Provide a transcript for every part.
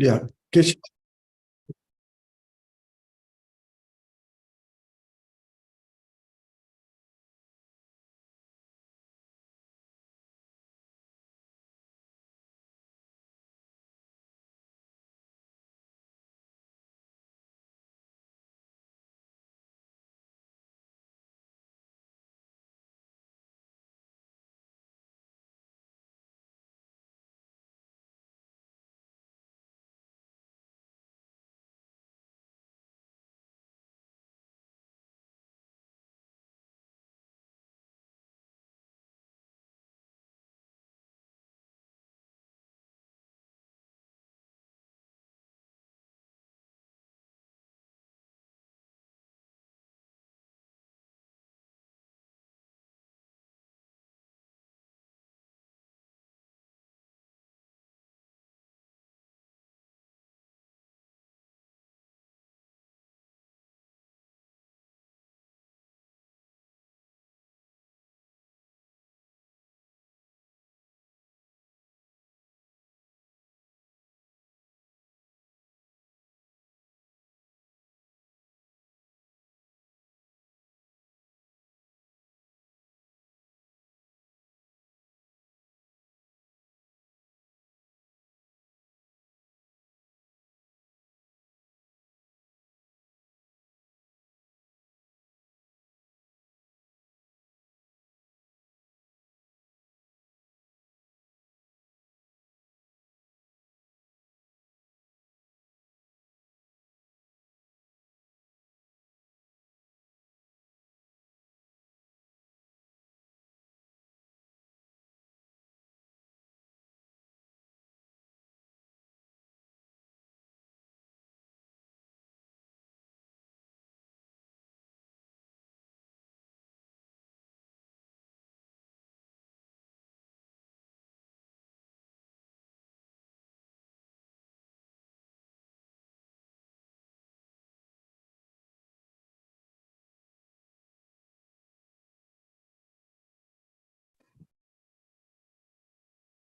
Yeah. Kish.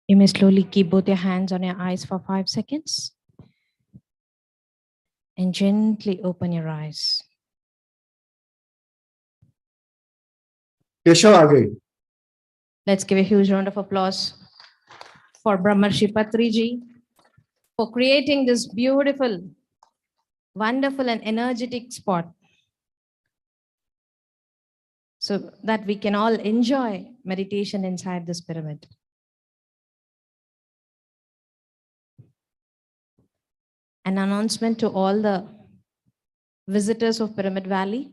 You may slowly keep both your hands on your eyes for 5 seconds and gently open your eyes. Keshav आगे. Let's give a huge round of applause for Brahmarshi Patriji for creating this beautiful, wonderful and energetic spot so that we can all enjoy meditation inside this pyramid. An announcement to all the visitors of Pyramid Valley.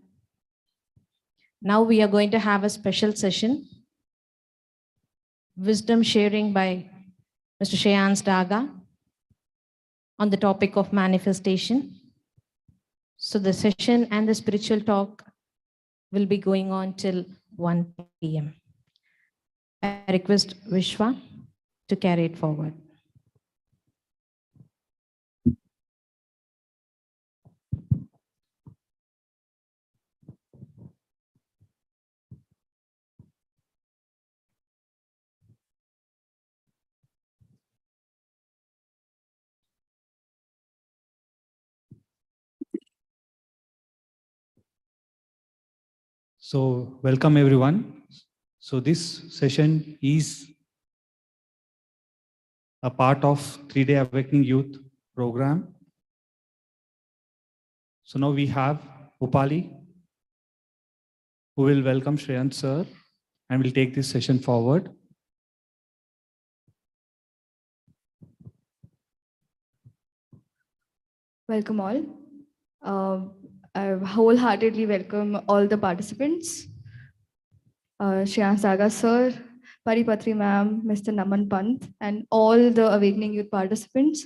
Now we are going to have a special session, wisdom sharing by Mr. Shreans Daga on the topic of manifestation. So the session and the spiritual talk will be going on till 1 p.m. I request Vishwa to carry it forward. So welcome everyone. So this session is a part of 3-day Awakening Youth program. So now we have Upali, who will welcome Shreans sir and will take this session forward. Welcome all. I wholeheartedly welcome all the participants. Shreans Daga sir, Paripatri ma'am, Mr. Naman Pant, and all the Awakening Youth participants.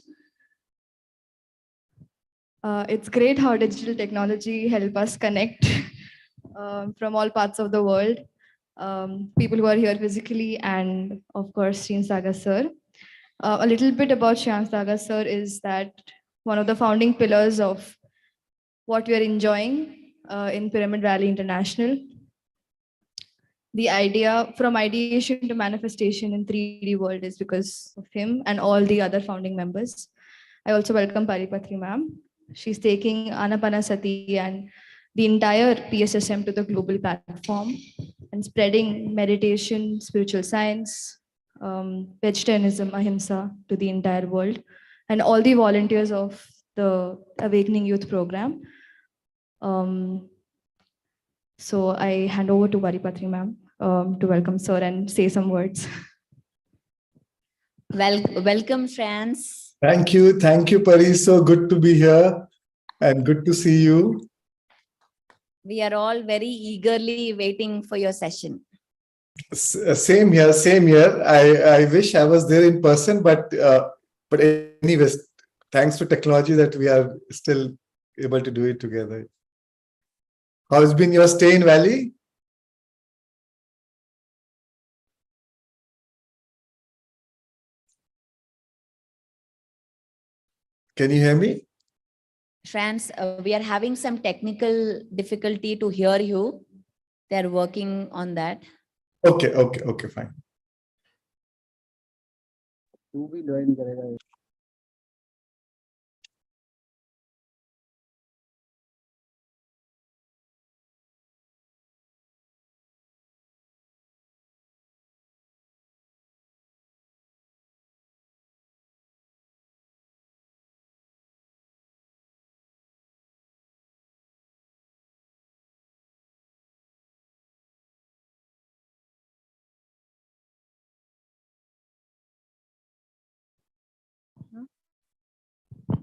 It's great how digital technology help us connect from all parts of the world. People who are here physically and of course Shreans Daga sir. A little bit about Shreans Daga sir is that one of the founding pillars of what we are enjoying in Pyramid Valley International. The idea from ideation to manifestation in 3D world is because of him and all the other founding members. I also welcome Paripatri ma'am. She's taking Anapanasati and the entire PSSM to the global platform and spreading meditation, spiritual science, vegetarianism, ahimsa to the entire world, and all the volunteers of the Awakening Youth Program. So I hand over to Paripatri ma'am to welcome sir and say some words. Welcome, Shreans. Thank you, Pari. So good to be here and good to see you. We are all very eagerly waiting for your session. Same here, same here. I wish I was there in person, but anyways, thanks to technology that we are still able to do it together. How has been your stay in Valley? Can you hear me? Shreans, we are having some technical difficulty to hear you. They're working on that. Okay, fine.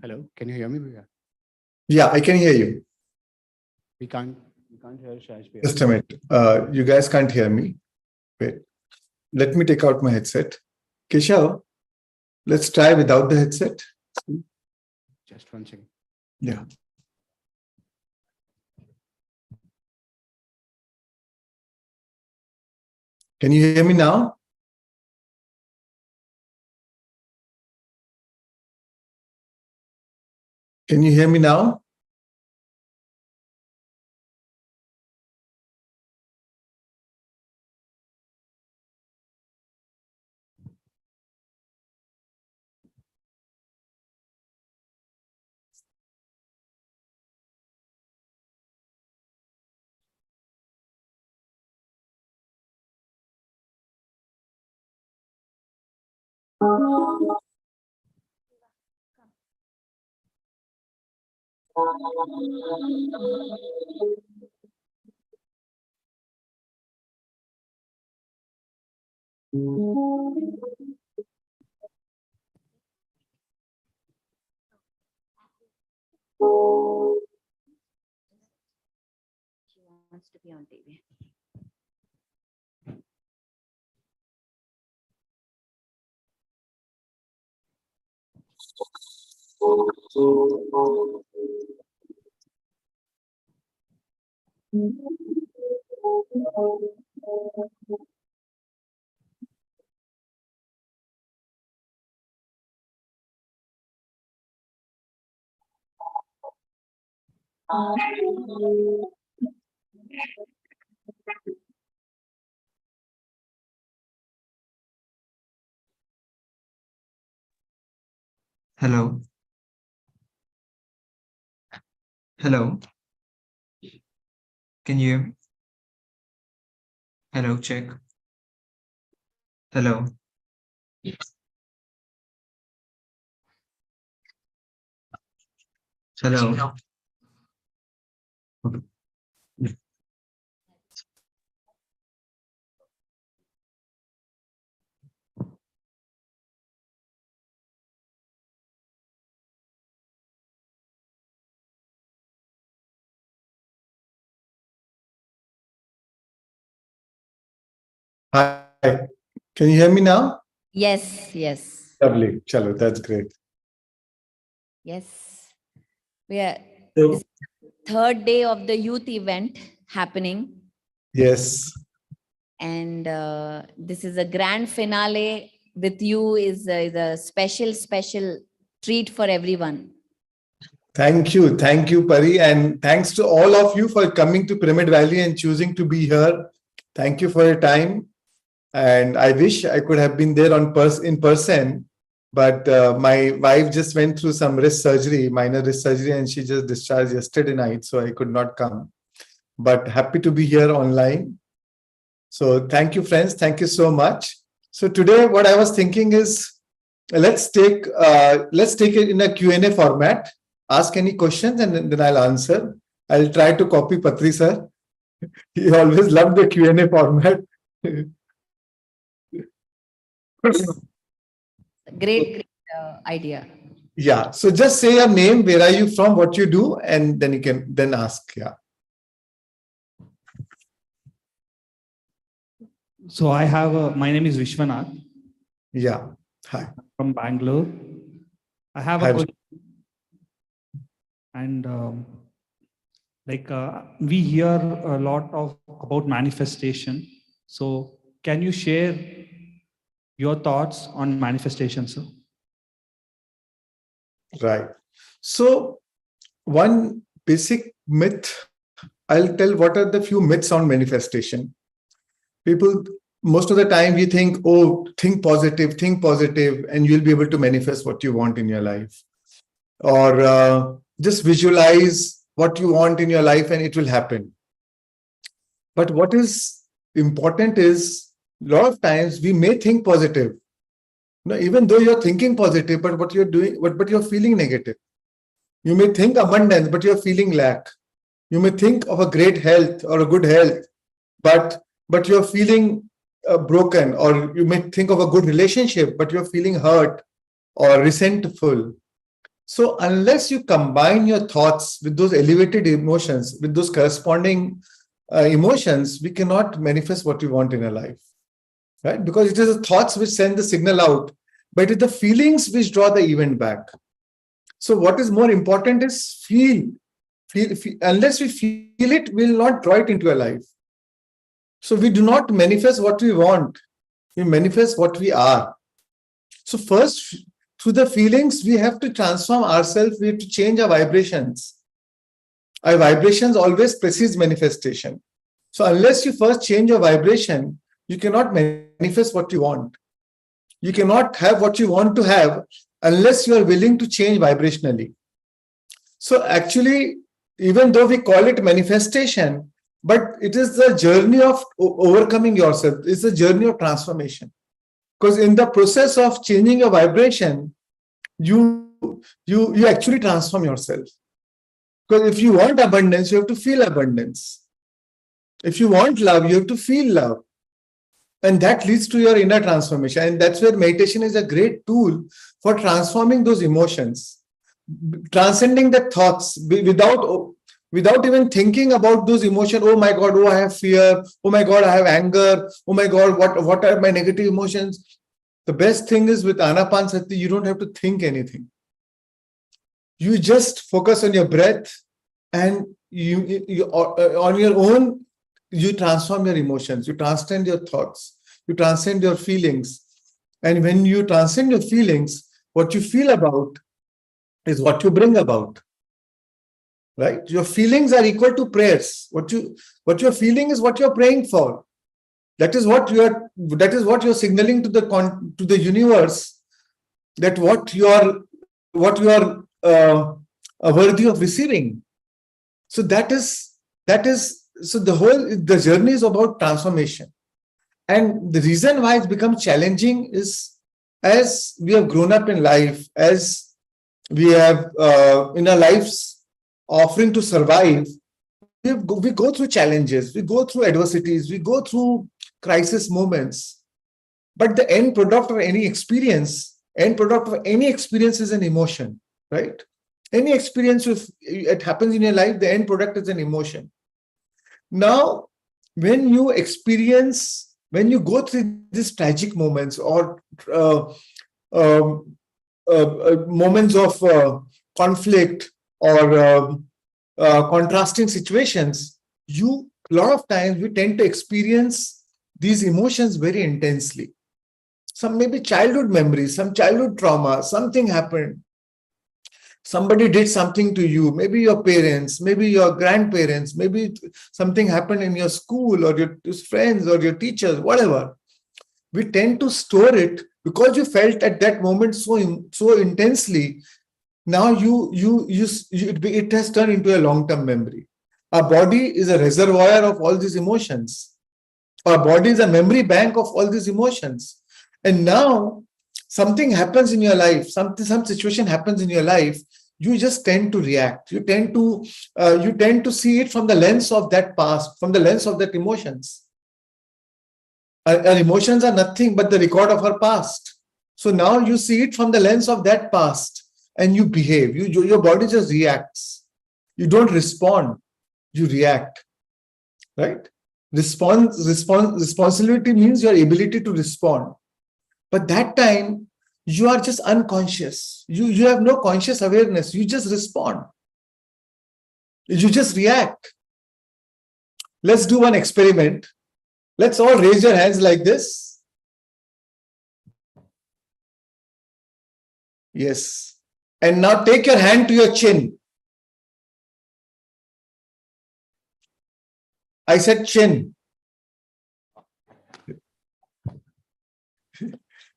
Hello, can you hear me? Bhaiya? Yeah, I can hear you. We can't hear Shash. Bhaiya. Just a minute. You guys can't hear me. Wait. Let me take out my headset. Keshav, let's try without the headset. Just one second. Yeah. Can you hear me now? Can you hear me now? She wants to be on TV. Hello. Hello. Can you hear me? Hello, check. Hello. Hello. Okay. Hi. Can you hear me now? Yes. Lovely. Chalo, that's great. Yes. We are So, this third day of the youth event happening. yes. And this is a grand finale with you is a special treat for everyone. Thank you, Pari. And thanks to all of you for coming to Pyramid Valley and choosing to be here. Thank you for your time. And I wish I could have been there in person. But my wife just went through some wrist surgery, minor wrist surgery, and she just discharged yesterday night, so I could not come. But happy to be here online. So thank you, friends. Thank you so much. So today, what I was thinking is, let's take it in a Q&A format. Ask any questions and then I'll answer. I'll try to copy Patri sir. He always loved the Q&A format. Great idea. Yeah. So just say your name, where are you from, what you do, and then you can then ask. Yeah. So my name is Vishwanath Yeah. Hi. from Bangalore. I have a Hi. question. And we hear a lot about manifestation. So can you share your thoughts on manifestation, sir? Right. So one basic myth, I'll tell what are the few myths on manifestation. People, most of the time we think, oh, think positive, and you'll be able to manifest what you want in your life. Or just visualize what you want in your life and it will happen. But what is important is, a lot of times we may think positive. Even though you're thinking positive, but what you're doing, but you're feeling negative. You may think abundance, but you're feeling lack. You may think of a great health or a good health, but you're feeling broken. Or you may think of a good relationship, but you're feeling hurt or resentful. So unless you combine your thoughts with those elevated emotions, with those corresponding emotions, we cannot manifest what we want in our life. Right? Because it is the thoughts which send the signal out, but it is the feelings which draw the event back. So what is more important is feel. Unless we feel it, we will not draw it into our life. So we do not manifest what we want. We manifest what we are. So first, through the feelings, we have to transform ourselves. We have to change our vibrations. Our vibrations always precedes manifestation. So unless you first change your vibration, you cannot manifest what you want. You cannot have what you want to have unless you are willing to change vibrationally. So actually, even though we call it manifestation, but it is the journey of overcoming yourself. It's a journey of transformation. Because in the process of changing your vibration, you actually transform yourself. Because if you want abundance, you have to feel abundance. If you want love, you have to feel love. And that leads to your inner transformation. And that's where meditation is a great tool for transforming those emotions, transcending the thoughts without even thinking about those emotions. Oh my God, oh, I have fear. Oh my God, I have anger. Oh my God, what are my negative emotions? The best thing is with Anapanasati, you don't have to think anything. You just focus on your breath, and you on your own, you transform your emotions, you transcend your thoughts, you transcend your feelings. And when you transcend your feelings, what you feel about is what you bring about. Right? Your feelings are equal to prayers. What you're feeling is what you're praying for. That is what you're signaling to the universe, that what you are worthy of receiving. So so the journey is about transformation. And the reason why it's become challenging is, as we have grown up in life, as we have in our lives offering to survive, we go through challenges, we go through adversities, we go through crisis moments. But the end product of any experience is an emotion, right? Any experience, if it happens in your life, the end product is an emotion. Now, when you go through these tragic moments or moments of conflict or contrasting situations, a lot of times we tend to experience these emotions very intensely. Some maybe childhood memories, some childhood trauma, something happened. Somebody did something to you, maybe your parents, maybe your grandparents, maybe something happened in your school or your friends or your teachers, whatever. We tend to store it because you felt at that moment so intensely. Now it has turned into a long-term memory. Our body is a reservoir of all these emotions. Our body is a memory bank of all these emotions. And now something happens in your life, some situation happens in your life, you just tend to react. You tend to see it from the lens of that past, from the lens of that emotions. Our emotions are nothing but the record of our past. So now you see it from the lens of that past and you behave. Your body just reacts. You don't respond, you react. Right? Responsibility means your ability to respond. But that time, you are just unconscious. You have no conscious awareness. You just respond. You just react. Let's do one experiment. Let's all raise your hands like this. Yes. And now take your hand to your chin. I said chin.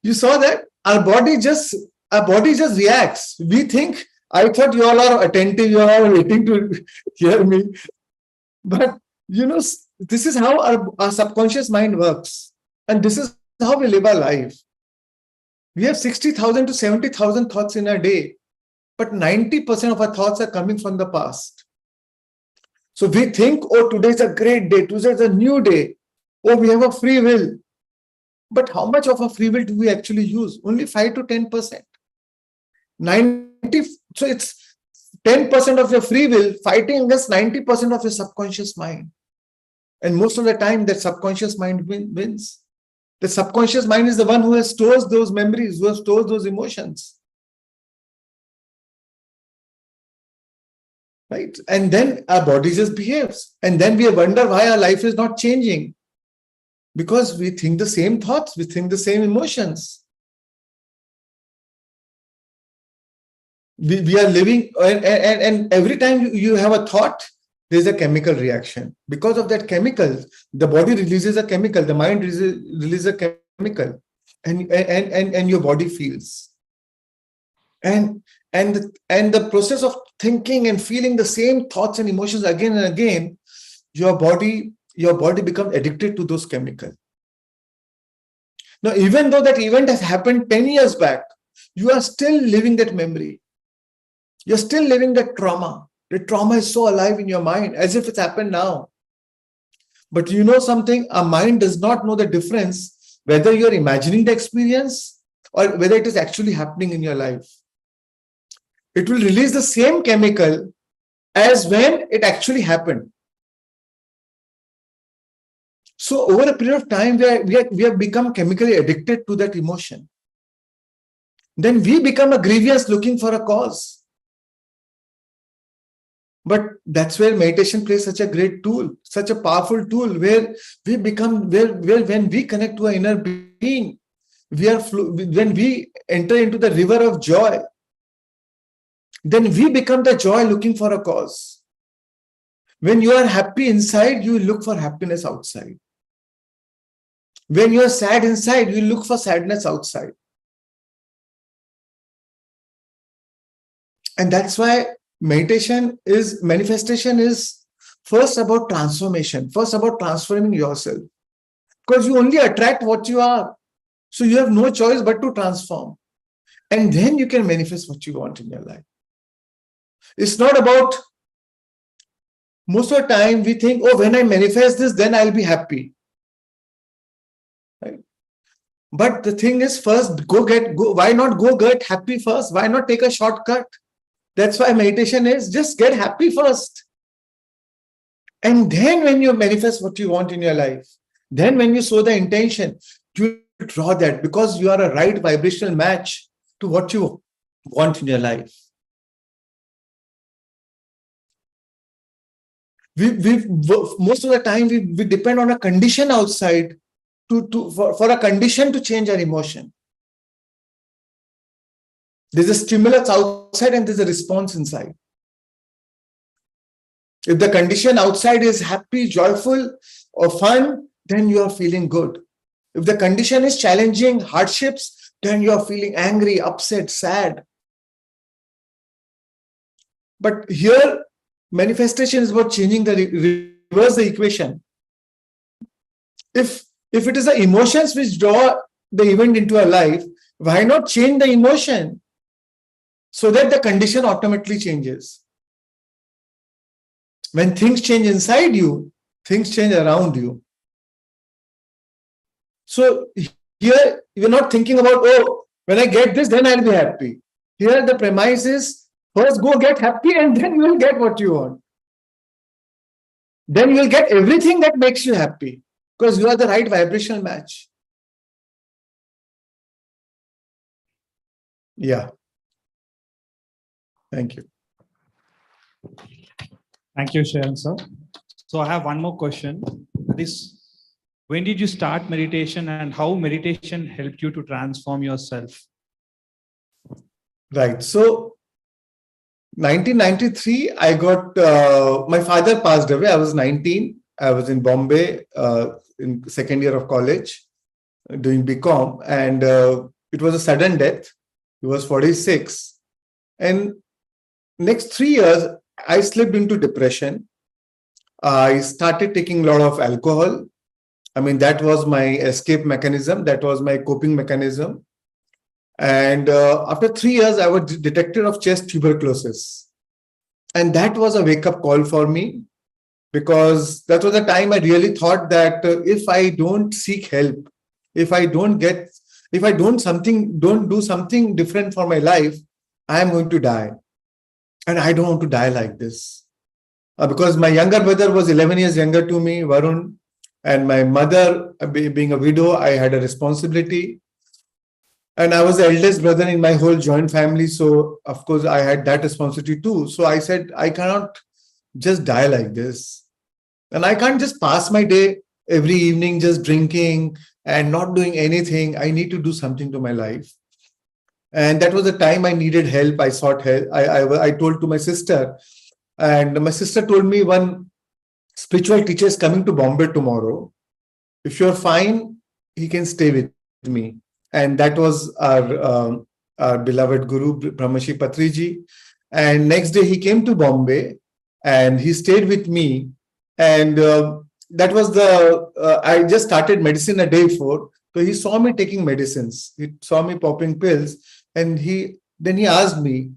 You saw that? Our body just reacts. We think, I thought you all are attentive, you all are waiting to hear me. But this is how our subconscious mind works. And this is how we live our life. We have 60,000 to 70,000 thoughts in a day, but 90% of our thoughts are coming from the past. So we think, oh, today's a great day, today's a new day. Oh, we have a free will. But how much of a free will do we actually use? Only 5 to 10%. So it's 10% of your free will fighting against 90% of your subconscious mind. And most of the time, that subconscious mind wins. The subconscious mind is the one who stores those memories, who stores those emotions. Right? And then our body just behaves. And then we wonder why our life is not changing. Because we think the same thoughts, we think the same emotions. We are living, and every time you have a thought, there's a chemical reaction. Because of that chemical, the body releases a chemical, the mind releases a chemical, and your body feels. And the process of thinking and feeling the same thoughts and emotions again and again, your body becomes addicted to those chemicals. Now, even though that event has happened 10 years back, you are still living that memory. You're still living that trauma. The trauma is so alive in your mind as if it's happened now. But you know something? Our mind does not know the difference whether you're imagining the experience or whether it is actually happening in your life. It will release the same chemical as when it actually happened. So over a period of time, we have become chemically addicted to that emotion. Then we become a grievous looking for a cause. But that's where meditation plays such a great tool, such a powerful tool, where we become, where when we connect to our inner being, when we enter into the river of joy, then we become the joy looking for a cause. When you are happy inside, you look for happiness outside. When you are sad inside, you look for sadness outside. And that's why manifestation is first about transformation, first about transforming yourself. Because you only attract what you are. So you have no choice but to transform. And then you can manifest what you want in your life. It's not about, most of the time we think, oh, when I manifest this, then I'll be happy. Right? But the thing is, first, why not go get happy first? Why not take a shortcut? That's why meditation is just get happy first. And then when you manifest what you want in your life, then when you sow the intention, you draw that because you are a right vibrational match to what you want in your life. Most of the time we depend on a condition outside for a condition to change our emotion. There's a stimulus outside and there's a response inside. If the condition outside is happy, joyful, or fun, then you are feeling good. If the condition is challenging, hardships, then you're feeling angry, upset, sad. But here, manifestation is about changing reverse the equation. If it is the emotions which draw the event into our life, why not change the emotion so that the condition automatically changes? When things change inside you, things change around you. So here, you're not thinking about, oh, when I get this, then I'll be happy. Here, the premise is first go get happy and then you will get what you want. Then you will get everything that makes you happy because you are the right vibrational match. Yeah. Thank you. Thank you, Sharon, sir. So I have one more question. That is, when did you start meditation and how meditation helped you to transform yourself? Right. So 1993, I got, my father passed away. I was 19. I was in Bombay in second year of college doing BCom. And it was a sudden death. He was 46. And next 3 years, I slipped into depression. I started taking a lot of alcohol. I mean, that was my escape mechanism. That was my coping mechanism. And after 3 years, I was detected of chest tuberculosis. And that was a wake-up call for me, because that was the time I really thought that if I don't seek help, if I don't do something different for my life, I am going to die. And I don't want to die like this. Because my younger brother was 11 years younger to me, Varun, and my mother, being a widow, I had a responsibility. And I was the eldest brother in my whole joint family. So, of course, I had that responsibility too. So I said, I cannot just die like this. And I can't just pass my day every evening just drinking and not doing anything. I need to do something to my life. And that was the time I needed help. I sought help. I told to my sister, and my sister told me, one spiritual teacher is coming to Bombay tomorrow. If you're fine, he can stay with me. And that was our beloved Guru, Brahmashi Patriji. And next day he came to Bombay and he stayed with me. And that was I just started medicine a day before. So he saw me taking medicines. He saw me popping pills. And then he asked me,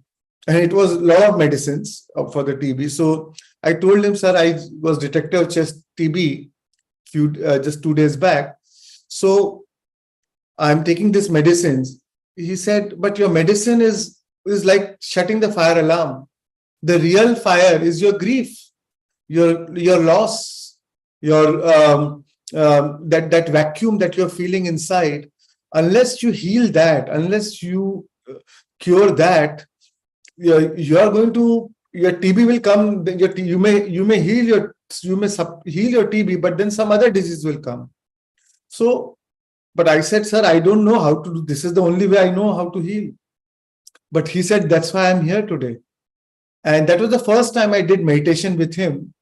and it was a lot of medicines for the TB. So I told him, sir, I was detected of chest TB just 2 days back. So I'm taking these medicines. He said, but your medicine is like shutting the fire alarm. The real fire is your grief, your loss, your that vacuum that you're feeling inside. Unless you heal that, unless you cure that, your TB will come. You may heal heal your TB, but then some other disease will come. So, but I said, sir, I don't know how to do this. Is the only way I know how to heal. But he said, that's why I'm here today. And that was the first time I did meditation with him.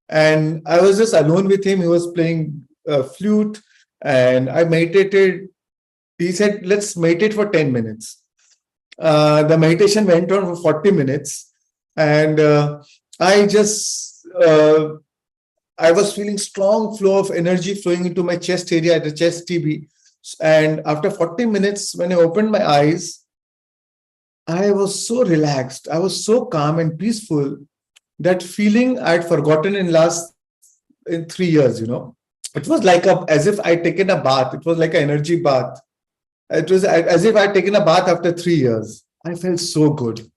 And I was just alone with him. He was playing flute and I meditated. He said, let's meditate for 10 minutes. The meditation went on for 40 minutes. And I was feeling strong flow of energy flowing into my chest area, the chest TB. And after 40 minutes, when I opened my eyes, I was so relaxed. I was so calm and peaceful. That feeling I had forgotten in 3 years, It was like as if I'd taken a bath. It was like an energy bath. It was as if I'd taken a bath after 3 years. I felt so good.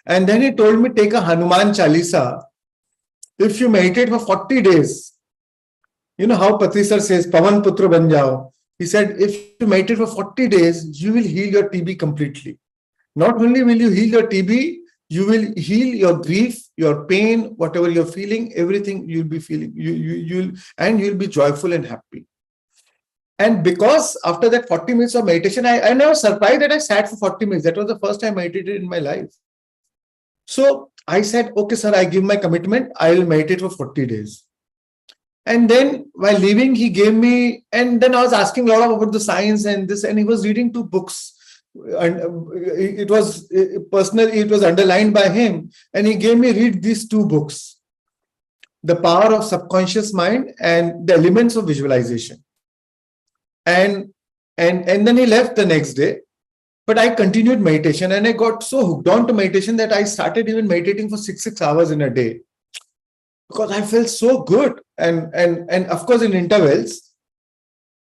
And then he told me, take a Hanuman Chalisa. If you meditate for 40 days, you know how Patri sir says, Pavan Putra ban jao. He said, if you meditate for 40 days, you will heal your TB completely. Not only will you heal your TB, you will heal your grief, your pain, whatever you're feeling, everything you'll be feeling. You'll be joyful and happy. And because after that 40 minutes of meditation, I was surprised that I sat for 40 minutes. That was the first time I meditated in my life. So I said, okay, sir, I give my commitment. I will meditate for 40 days. And then while leaving, he gave me, and then I was asking a lot about the science and this, and he was reading 2 books. And it was personally, it was underlined by him. And he gave me read these 2 books, The Power of Subconscious Mind and The Elements of Visualization. And then he left the next day. But I continued meditation, and I got so hooked on to meditation that I started even meditating for 6 hours in a day, because I felt so good, and of course in intervals.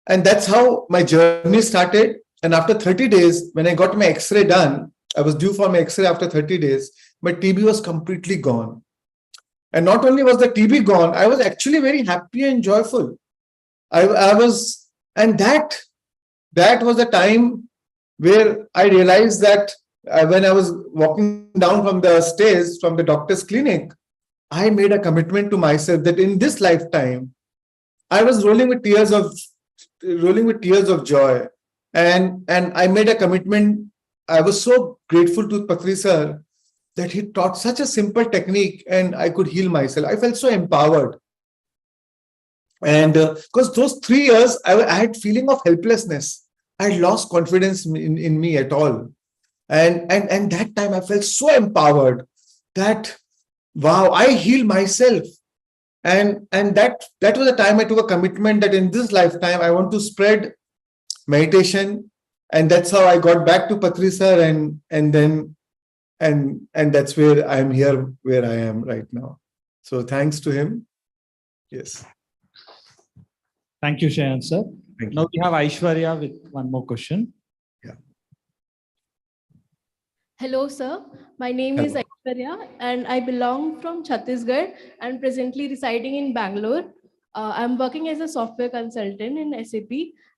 And that's how my journey started. And after 30 days, when I got my X-ray done, I was due for my X-ray after 30 days, my TB was completely gone. And not only was the TB gone, I was actually very happy and joyful. I was, and that was the time where I realized that when I was walking down from the stairs from the doctor's clinic, I made a commitment to myself that in this lifetime, I was rolling with tears of joy. And I made a commitment. I was so grateful to Patri sir that he taught such a simple technique, and I could heal myself. I felt so empowered. And because those 3 years, I had feeling of helplessness. I lost confidence in me at all. And that time I felt so empowered that, wow, I healed myself. And that was the time I took a commitment that in this lifetime, I want to spread meditation. And that's how I got back to Patri sir. And that's where I'm here, where I am right now. So thanks to him. Yes. Thank you, Shreans sir. Thank you. Now we have Aishwarya with one more question. Hello, sir. My name is Hello. Aishwarya, and I belong from Chhattisgarh and presently residing in Bangalore. I'm working as a software consultant in SAP,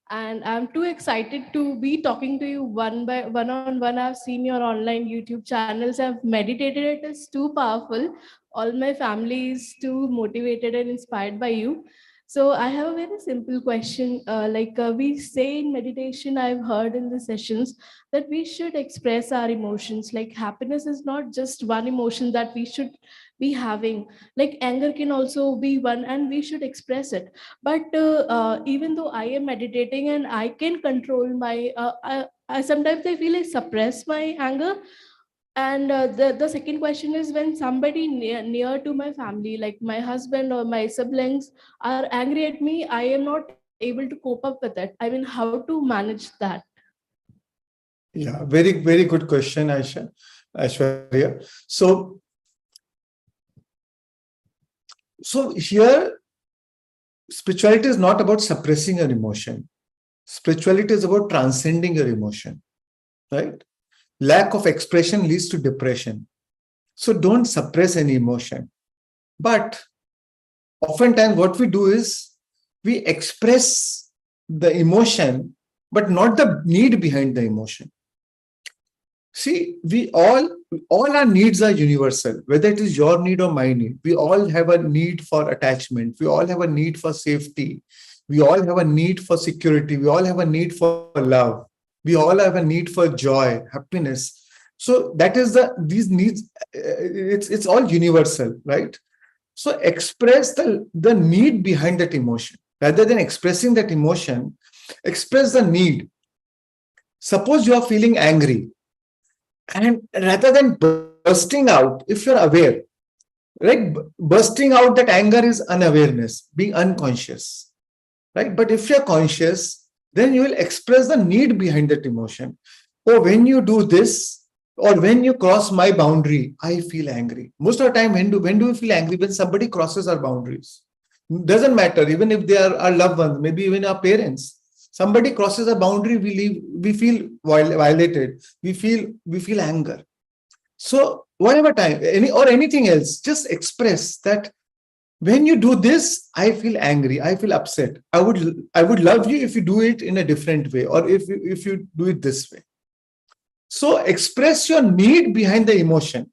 and I'm too excited to be talking to you one on one. I've seen your online YouTube channels. I've meditated. It is too powerful. All my family is too motivated and inspired by you. So I have a very simple question. We say in meditation, I've heard in the sessions that we should express our emotions. Like happiness is not just one emotion that we should be having. Like anger can also be one, and we should express it. But even though I am meditating and I can control my, I sometimes I feel I suppress my anger. And the second question is, when somebody near to my family, like my husband or my siblings, are angry at me, I am not able to cope up with it. I mean, how to manage that? Yeah, very, very good question, Aishwarya. So here, spirituality is not about suppressing your emotion. Spirituality is about transcending your emotion, right? Lack of expression leads to depression. So don't suppress any emotion. But oftentimes what we do is we express the emotion, but not the need behind the emotion. See, we all our needs are universal, whether it is your need or my need. We all have a need for attachment. We all have a need for safety. We all have a need for security. We all have a need for love. We all have a need for joy, happiness. So that is these needs. It's all universal, right? So express the need behind that emotion. Rather than expressing that emotion, express the need. Suppose you are feeling angry. And rather than bursting out, if you're aware, right? Bursting out that anger is unawareness, being unconscious, right? But if you're conscious, then you will express the need behind that emotion. Oh, when you do this, or when you cross my boundary, I feel angry. Most of the time, when do we feel angry? When somebody crosses our boundaries. Doesn't matter, even if they are our loved ones, maybe even our parents. Somebody crosses a boundary, we feel violated. We feel anger. So whatever time, anything else, just express that when you do this, I feel angry, I feel upset. I would love you if you do it in a different way, or if you do it this way. So express your need behind the emotion.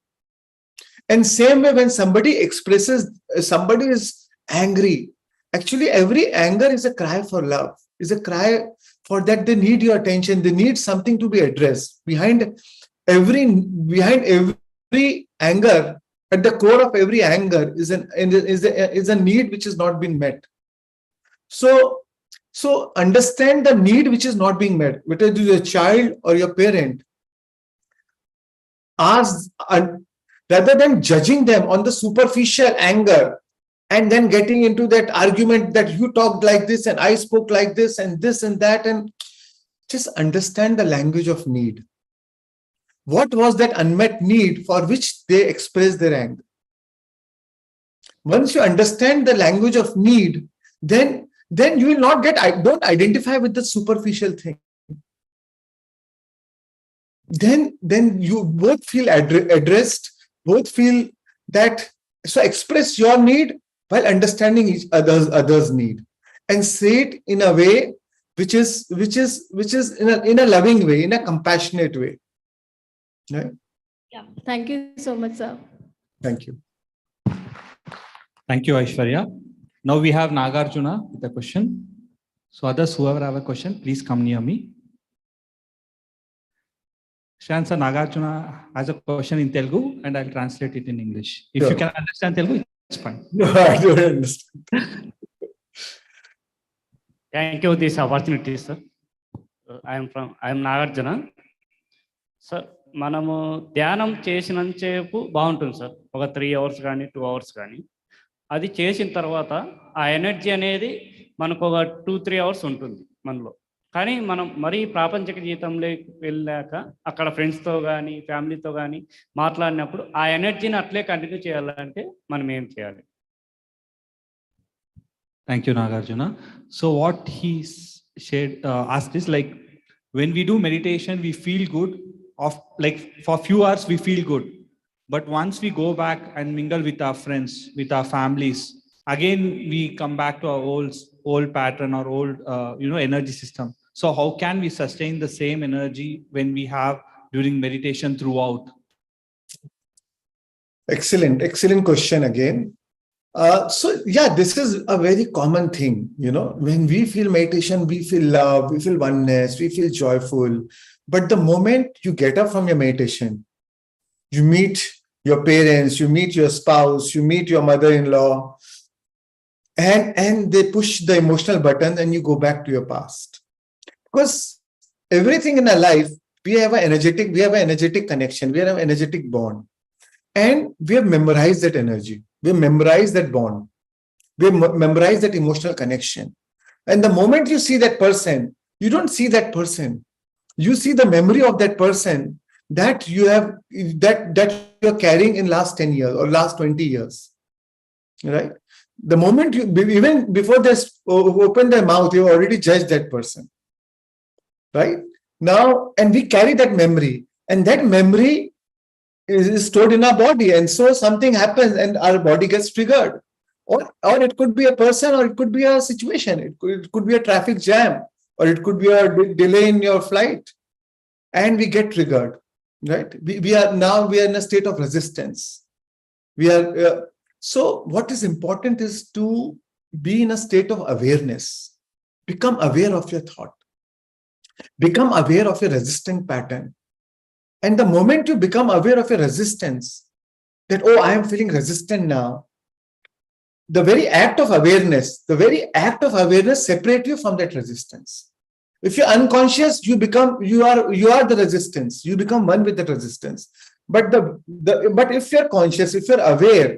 And same way, when somebody is angry, actually every anger is a cry for love, is a cry for that they need your attention, they need something to be addressed. Behind every anger, at the core of every anger is a need which has not been met. So, so understand the need which is not being met, whether it is your child or your parent. Ask, rather than judging them on the superficial anger and then getting into that argument that you talked like this and I spoke like this and that, and just understand the language of need. What was that unmet need for which they expressed their anger? Once you understand the language of need, then you will not don't identify with the superficial thing. Then you both feel addressed, both feel that, so express your need while understanding each other's need, and say it in a way which is in a loving way, in a compassionate way. Right? Yeah. Thank you so much, sir. Thank you. Thank you, Aishwarya. Now we have Nagarjuna with a question. So others, whoever have a question, please come near me. Shreans, Nagarjuna has a question in Telugu and I'll translate it in English. If Sure. you can understand Telugu, it's fine. No, I don't understand. Thank you this opportunity, sir. I am Nagarjuna. Sir, మనము ధ్యానం చేసినంతసేపు బాగుంటుంది sir, ఒక 3 hours కానీ 2 hours కానీ. అది చేసిన తర్వాత ఆ ఎనర్జీ అనేది మనకు ఒక 2-3 hours ఉంటుంది మనలో. కానీ మనం మరీ ప్రాపంచిక జీవితంలోకి వెళ్ళాక అక్కడ ఫ్రెండ్స్తో కానీ ఫ్యామిలీతో కానీ మాట్లాడినప్పుడు ఆ ఎనర్జీని అట్లే కంటిన్యూ చేయాలంటే మనం ఏం చేయాలి? Thank you, Nagarjuna. So what he shared, asked is like, when we do meditation, we feel good. Like for few hours, we feel good. But once we go back and mingle with our friends, with our families, again, we come back to our old pattern or old, energy system. So how can we sustain the same energy when we have during meditation throughout? Excellent question again. So yeah, this is a very common thing. When we feel meditation, we feel love, we feel oneness, we feel joyful. But the moment you get up from your meditation, you meet your parents, you meet your spouse, you meet your mother-in-law, and they push the emotional button and you go back to your past. Because everything in our life, we have an energetic connection, we have an energetic bond. And we have memorized that energy. We have memorized that bond. We have memorized that emotional connection. And the moment you see that person, you don't see that person. You see the memory of that person that you have, that you're carrying in last 10 years or last 20 years. Right? The moment you, even before they open their mouth, you already judged that person. Right? Now, and we carry that memory. And that memory is stored in our body, and so something happens and our body gets triggered, or it could be a person, or it could be a situation, it could be a traffic jam, or it could be a delay in your flight, and we get triggered. Right? We are in a state of resistance. We are so what is important is to be in a state of awareness. Become aware of your thought, become aware of your resisting pattern. And the moment you become aware of your resistance, that, oh, I am feeling resistant now, the very act of awareness separates you from that resistance. If you're unconscious, you are the resistance. You become one with that resistance. But if you're conscious, if you're aware,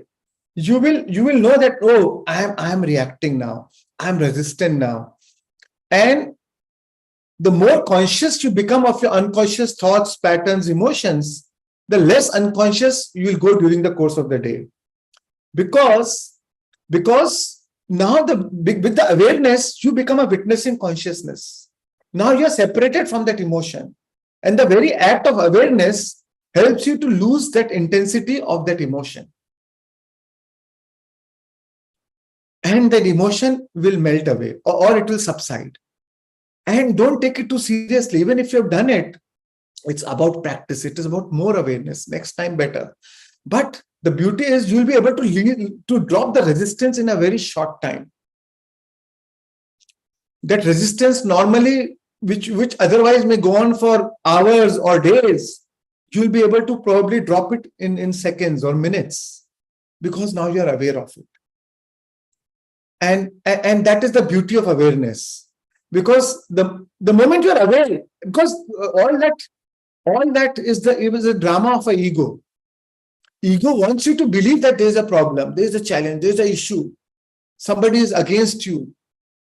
you will know that, oh, I am reacting now. I am resistant now. And the more conscious you become of your unconscious thoughts, patterns, emotions, the less unconscious you will go during the course of the day. Because now with the awareness, you become a witnessing consciousness. Now you're separated from that emotion. And the very act of awareness helps you to lose that intensity of that emotion. And that emotion will melt away, or it will subside. And don't take it too seriously. Even if you've done it, it's about practice. It is about more awareness. Next time better. But the beauty is you'll be able to drop the resistance in a very short time. That resistance normally, which otherwise may go on for hours or days, you'll be able to probably drop it in seconds or minutes, because now you're aware of it. And that is the beauty of awareness. Because the moment you are aware, because all that is the drama of an ego. Ego wants you to believe that there is a problem, there is a challenge, there is an issue, somebody is against you,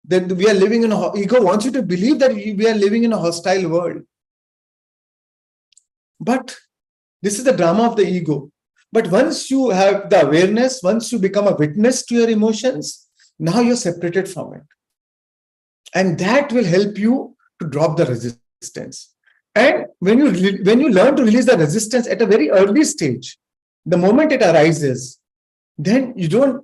that we are living in ego wants you to believe that we are living in a hostile world. But this is the drama of the ego. But once you have the awareness, once you become a witness to your emotions, now you're separated from it. And that will help you to drop the resistance. And when you learn to release the resistance at a very early stage, the moment it arises, then you don't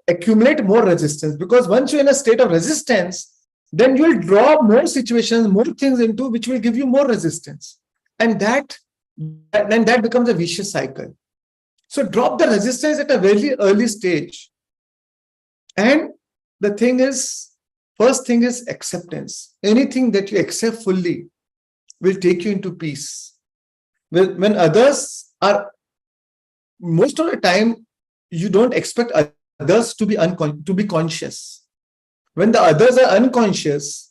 accumulate more resistance, because once you're in a state of resistance, then you'll draw more situations, more things into which will give you more resistance, and that becomes a vicious cycle. So drop the resistance at a very early stage. And the thing is, first thing is acceptance. Anything that you accept fully will take you into peace. When others are, most of the time, you don't expect others to be conscious. When the others are unconscious,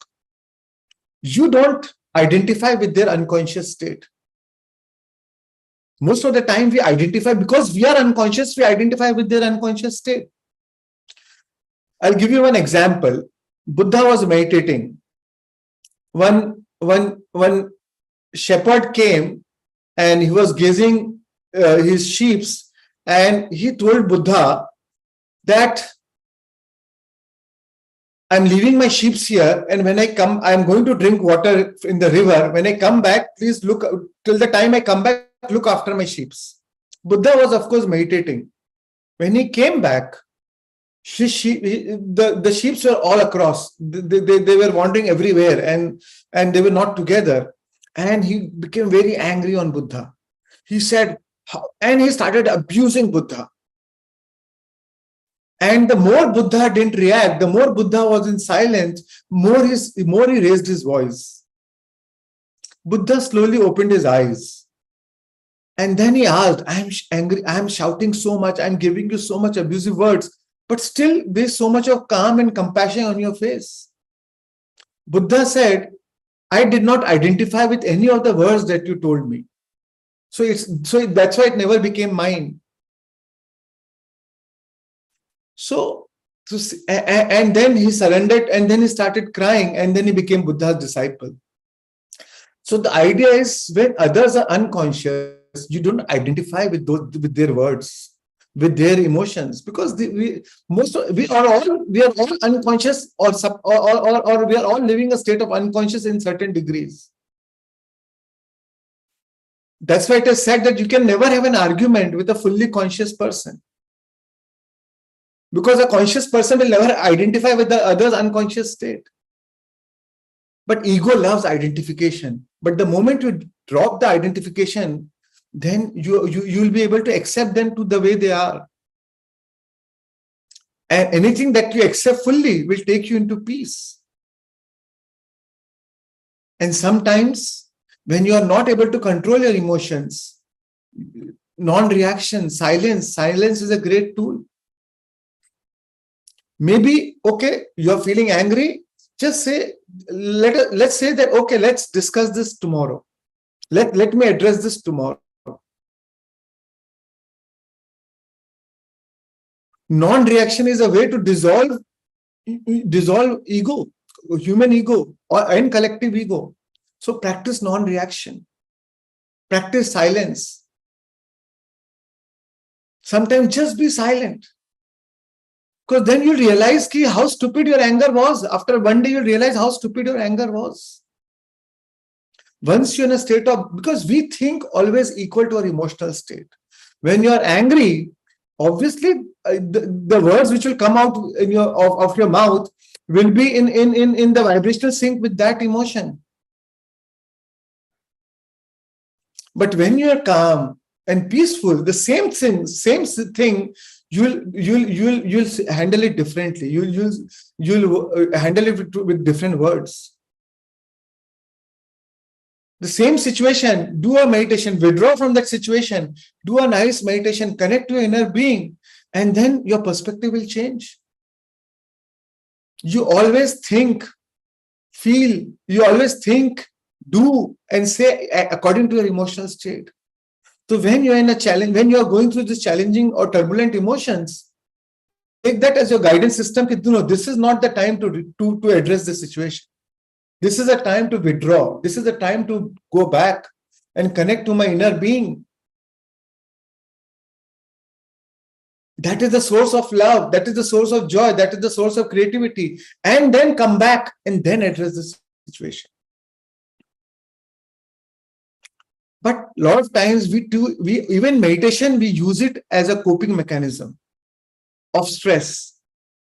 you don't identify with their unconscious state. Most of the time we identify, because we are unconscious, we identify with their unconscious state. I'll give you one example. Buddha was meditating. One shepherd came and he was gazing his sheep, and he told Buddha that I'm leaving my sheep here, and when I come, I'm going to drink water in the river. When I come back, please look, till the time I come back, look after my sheep. Buddha was, of course, meditating. When he came back, the sheep were all across. They were wandering everywhere, and they were not together. And he became very angry on Buddha. He said, and he started abusing Buddha. And the more Buddha didn't react, the more Buddha was in silence, more he raised his voice. Buddha slowly opened his eyes. And then he asked, I'm angry, I'm shouting so much, I'm giving you so much abusive words, but still there's so much of calm and compassion on your face. Buddha said, I did not identify with any of the words that you told me. So that's why it never became mine. And then he surrendered, and then he started crying, and then he became Buddha's disciple. So the idea is, when others are unconscious, you don't identify with their words, with their emotions, because we are all unconscious, or we are all living a state of unconscious in certain degrees. That's why it is said that you can never have an argument with a fully conscious person, because a conscious person will never identify with the other's unconscious state. But ego loves identification. But the moment you drop the identification, then you'll be able to accept them to the way they are. And anything that you accept fully will take you into peace. And sometimes, when you are not able to control your emotions, non-reaction, silence is a great tool. Maybe, okay, you're feeling angry, just say, let's say that, okay, let's discuss this tomorrow. Let me address this tomorrow. Non-reaction is a way to dissolve ego, human ego, and collective ego. So practice non-reaction. Practice silence. Sometimes just be silent. Because then you'll realize how stupid your anger was. After one day, you'll realize how stupid your anger was. Once you're in a state of, because we think always equal to our emotional state. When you're angry, obviously the words which will come out of your mouth will be in the vibrational sync with that emotion. But when you're calm and peaceful, the same thing, you'll handle it differently. You'll handle it with different words. The same situation, do a meditation, withdraw from that situation, do a nice meditation, connect to your inner being. And then your perspective will change. You always think, feel, you always think, do, and say according to your emotional state. So when you're in a challenge, when you're going through this challenging or turbulent emotions, take that as your guidance system. No, this is not the time to address the situation. This is a time to withdraw. This is a time to go back and connect to my inner being. That is the source of love. That is the source of joy. That is the source of creativity. And then come back and then address the situation. But a lot of times even meditation, we use it as a coping mechanism of stress.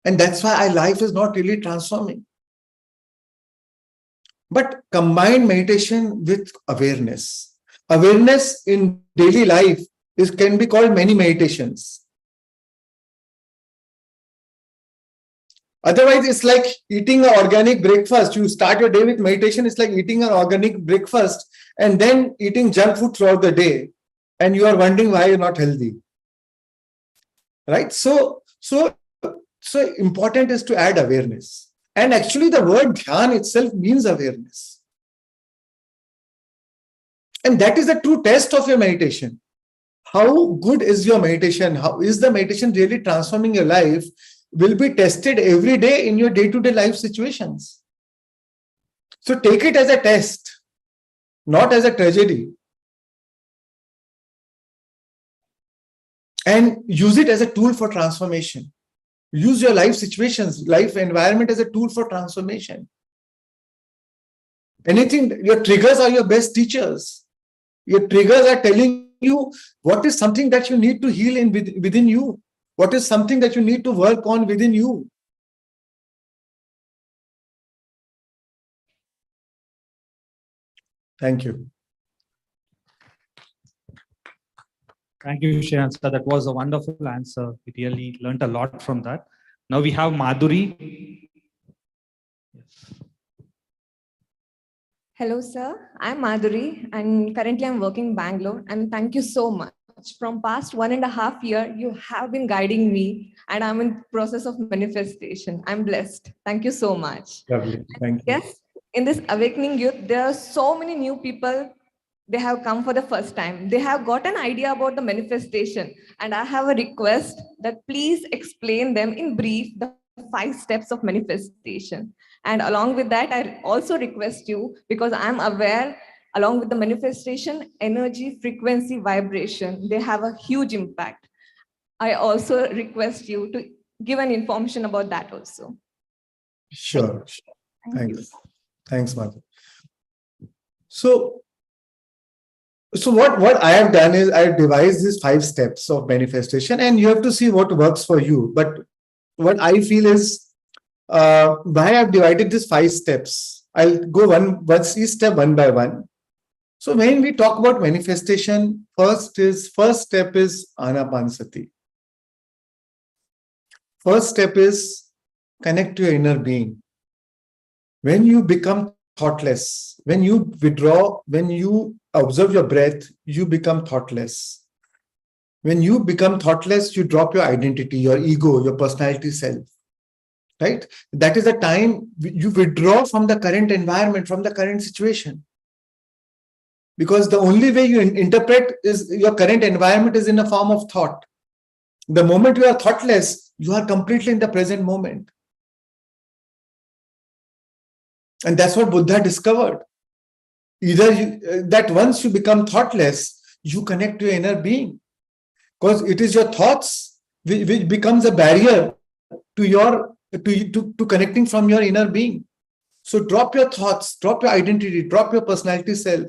And that's why our life is not really transforming. But combine meditation with awareness. Awareness in daily life can be called many meditations. Otherwise, it's like eating an organic breakfast. You start your day with meditation. It's like eating an organic breakfast and then eating junk food throughout the day. And you are wondering why you're not healthy. Right? So important is to add awareness. And actually, the word dhyan itself means awareness. And that is the true test of your meditation. How good is your meditation? How is the meditation really transforming your life? Will be tested every day in your day-to-day life situations. So take it as a test, not as a tragedy. And use it as a tool for transformation. Use your life situations, life environment as a tool for transformation. Anything, your triggers are your best teachers. Your triggers are telling you what is something that you need to heal within you. What is something that you need to work on within you. Thank you. Thank you, Shreans. That was a wonderful answer. We really learned a lot from that. Now we have Madhuri. Yes. Hello, sir. I'm Madhuri, and currently I'm working in Bangalore. And thank you so much. From past 1.5 years, you have been guiding me, and I'm in process of manifestation. I'm blessed. Thank you so much. Lovely. Thank you. Yes, in this awakening youth, there are so many new people. They have come for the first time. They have got an idea about the manifestation. And I have a request that please explain them in brief the 5 steps of manifestation. And along with that, I also request you, because I'm aware, along with the manifestation, energy, frequency, vibration, they have a huge impact. I also request you to give an information about that also. Sure. Thank you. Thanks, Madhu. So what I have done is I devised these 5 steps of manifestation, and you have to see what works for you. But what I feel is why I've divided these 5 steps. I'll go each step one by one. So when we talk about manifestation, first step is Anapanasati. First step is connect to your inner being. When you become thoughtless, when you withdraw, when you observe your breath, you become thoughtless. When you become thoughtless, you drop your identity, your ego, your personality self. Right? That is the time you withdraw from the current environment, from the current situation. Because the only way you interpret is your current environment is in the form of thought. The moment you are thoughtless, you are completely in the present moment. And that's what Buddha discovered. That once you become thoughtless, you connect to your inner being. Because it is your thoughts which becomes a barrier to connecting from your inner being. So drop your thoughts, drop your identity, drop your personality self,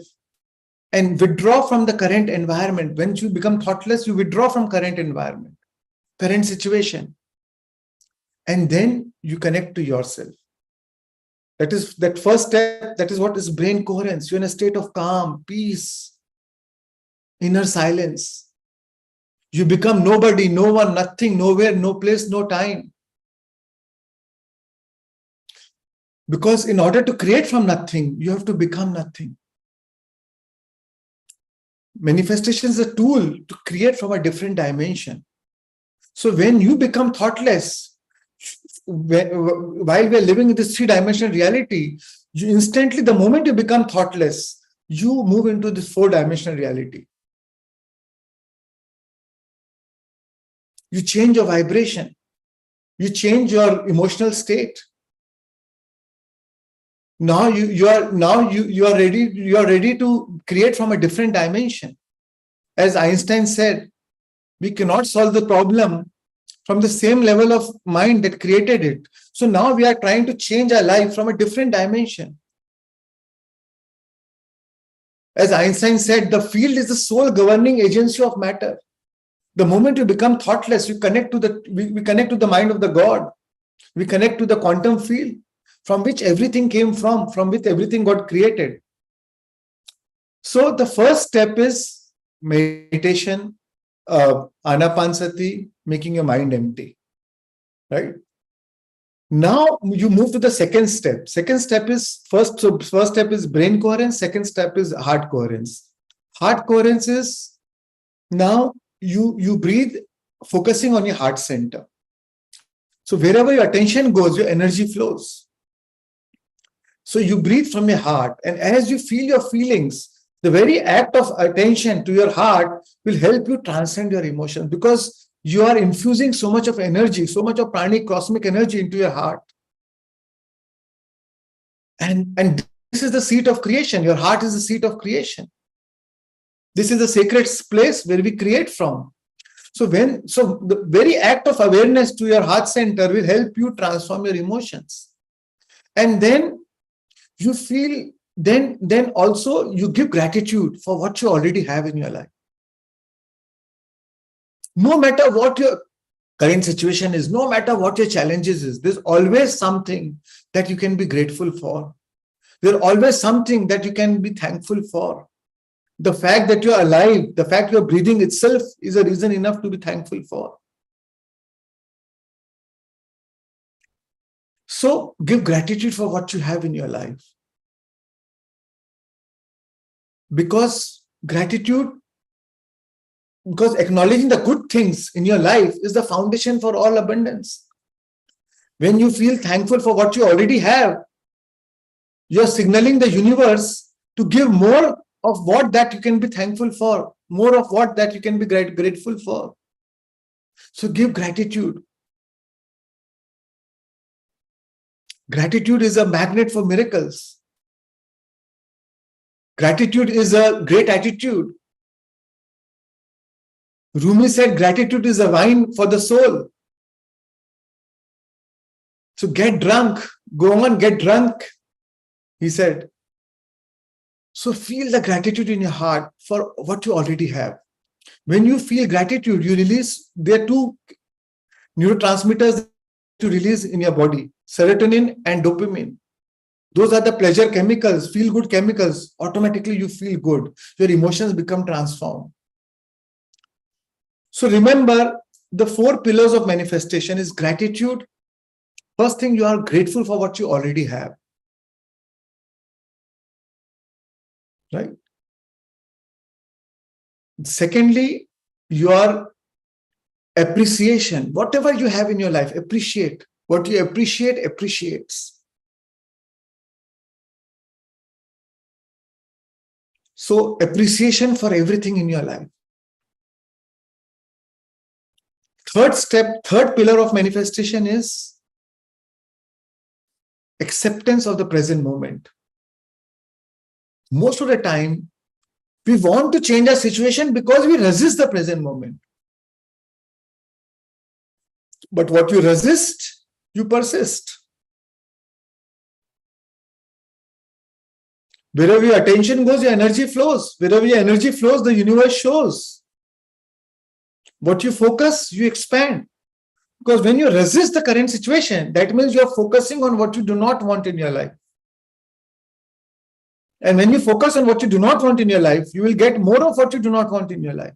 and withdraw from the current environment. When you become thoughtless, you withdraw from current environment, current situation. And then you connect to yourself. That first step, that is what is brain coherence. You're in a state of calm, peace, inner silence. You become nobody, no one, nothing, nowhere, no place, no time. Because in order to create from nothing, you have to become nothing. Manifestation is a tool to create from a different dimension. So when you become thoughtless, while we are living in this three-dimensional reality, you instantly, the moment you become thoughtless, you move into this four-dimensional reality. You change your vibration. You change your emotional state. Now you are ready to create from a different dimension. As Einstein said, we cannot solve the problem from the same level of mind that created it. So now we are trying to change our life from a different dimension. As Einstein said, the field is the sole governing agency of matter. The moment you become thoughtless, we connect to the mind of the God. We connect to the quantum field from which everything came from which everything got created. So the first step is meditation, anapansati, making your mind empty, right? Now you move to the second step. Second step is first step is brain coherence. Second step is heart coherence. Heart coherence is now you breathe focusing on your heart center. So wherever your attention goes, your energy flows. So you breathe from your heart, and as you feel your feelings, the very act of attention to your heart will help you transcend your emotions, because you are infusing so much of energy, so much of pranic cosmic energy into your heart. And this is the seat of creation. Your heart is the seat of creation. This is the sacred place where we create from. So the very act of awareness to your heart center will help you transform your emotions. And then you feel, then also you give gratitude for what you already have in your life. No matter what your current situation is, no matter what your challenges is, there's always something that you can be grateful for. There's always something that you can be thankful for. The fact that you're alive, the fact you're breathing itself is a reason enough to be thankful for. So give gratitude for what you have in your life. Because acknowledging the good things in your life is the foundation for all abundance. When you feel thankful for what you already have, you're signaling the universe to give more of what that you can be thankful for, more of what that you can be grateful for. So give gratitude. Gratitude is a magnet for miracles. Gratitude is a great attitude. Rumi said gratitude is a wine for the soul. So get drunk, go on, get drunk, he said. So feel the gratitude in your heart for what you already have. When you feel gratitude, you release, there are two neurotransmitters to release in your body, serotonin and dopamine. Those are the pleasure chemicals, feel good chemicals. Automatically you feel good. Your emotions become transformed. So remember, the 4 pillars of manifestation is gratitude. First thing, you are grateful for what you already have. Right? Secondly, your appreciation. Whatever you have in your life, appreciate. What you appreciate, appreciates. So appreciation for everything in your life. Third pillar of manifestation is acceptance of the present moment. Most of the time, we want to change our situation because we resist the present moment. But what you resist, you persist. Wherever your attention goes, your energy flows. Wherever your energy flows, the universe shows. What you focus, you expand. Because when you resist the current situation, that means you are focusing on what you do not want in your life. And when you focus on what you do not want in your life, you will get more of what you do not want in your life.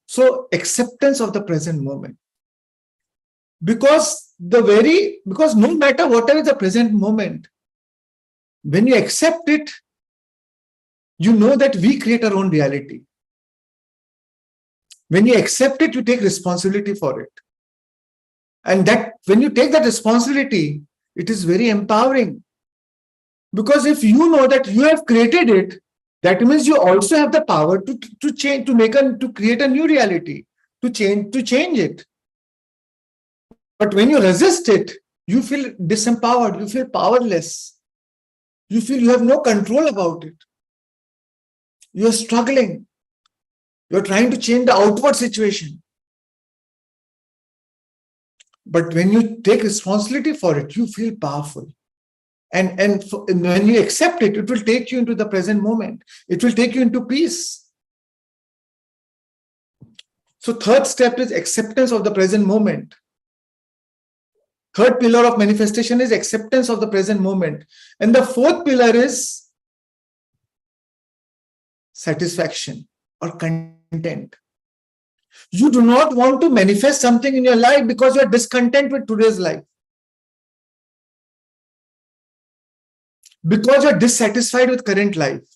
So acceptance of the present moment. Because no matter whatever is the present moment, when you accept it, you know that we create our own reality. When you accept it, you take responsibility for it. And that when you take that responsibility, it is very empowering. Because if you know that you have created it, that means you also have the power to change, to create a new reality, to change it. But when you resist it, you feel disempowered, you feel powerless. You feel you have no control about it. You are struggling. You're trying to change the outward situation. But when you take responsibility for it, you feel powerful. And when you accept it, it will take you into the present moment. It will take you into peace. So third step is acceptance of the present moment. Third pillar of manifestation is acceptance of the present moment. And the fourth pillar is satisfaction or content. You do not want to manifest something in your life because you are discontent with today's life. Because you are dissatisfied with current life.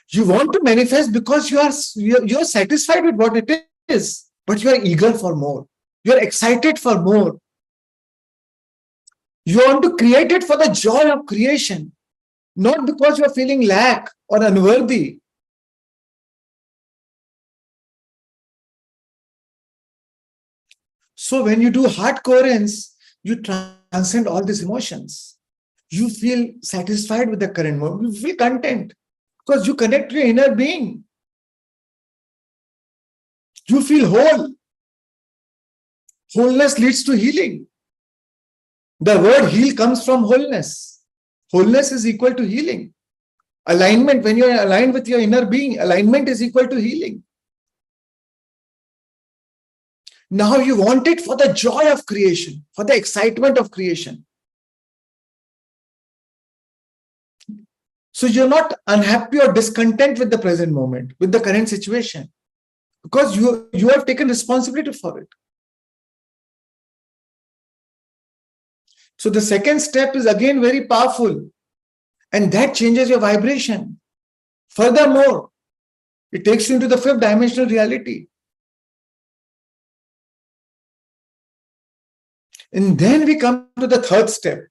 You want to manifest because you're satisfied with what it is, but you are eager for more. You are excited for more. You want to create it for the joy of creation, not because you are feeling lack or unworthy. So when you do heart coherence, you transcend all these emotions. You feel satisfied with the current moment. You feel content because you connect to your inner being. You feel whole. Wholeness leads to healing. The word heal comes from wholeness. Wholeness is equal to healing. Alignment, when you are aligned with your inner being, alignment is equal to healing. Now you want it for the joy of creation, for the excitement of creation. So you're not unhappy or discontent with the present moment, with the current situation, because you have taken responsibility for it. So the second step is again very powerful, and that changes your vibration. Furthermore, it takes you into the fifth dimensional reality. And then we come to the third step,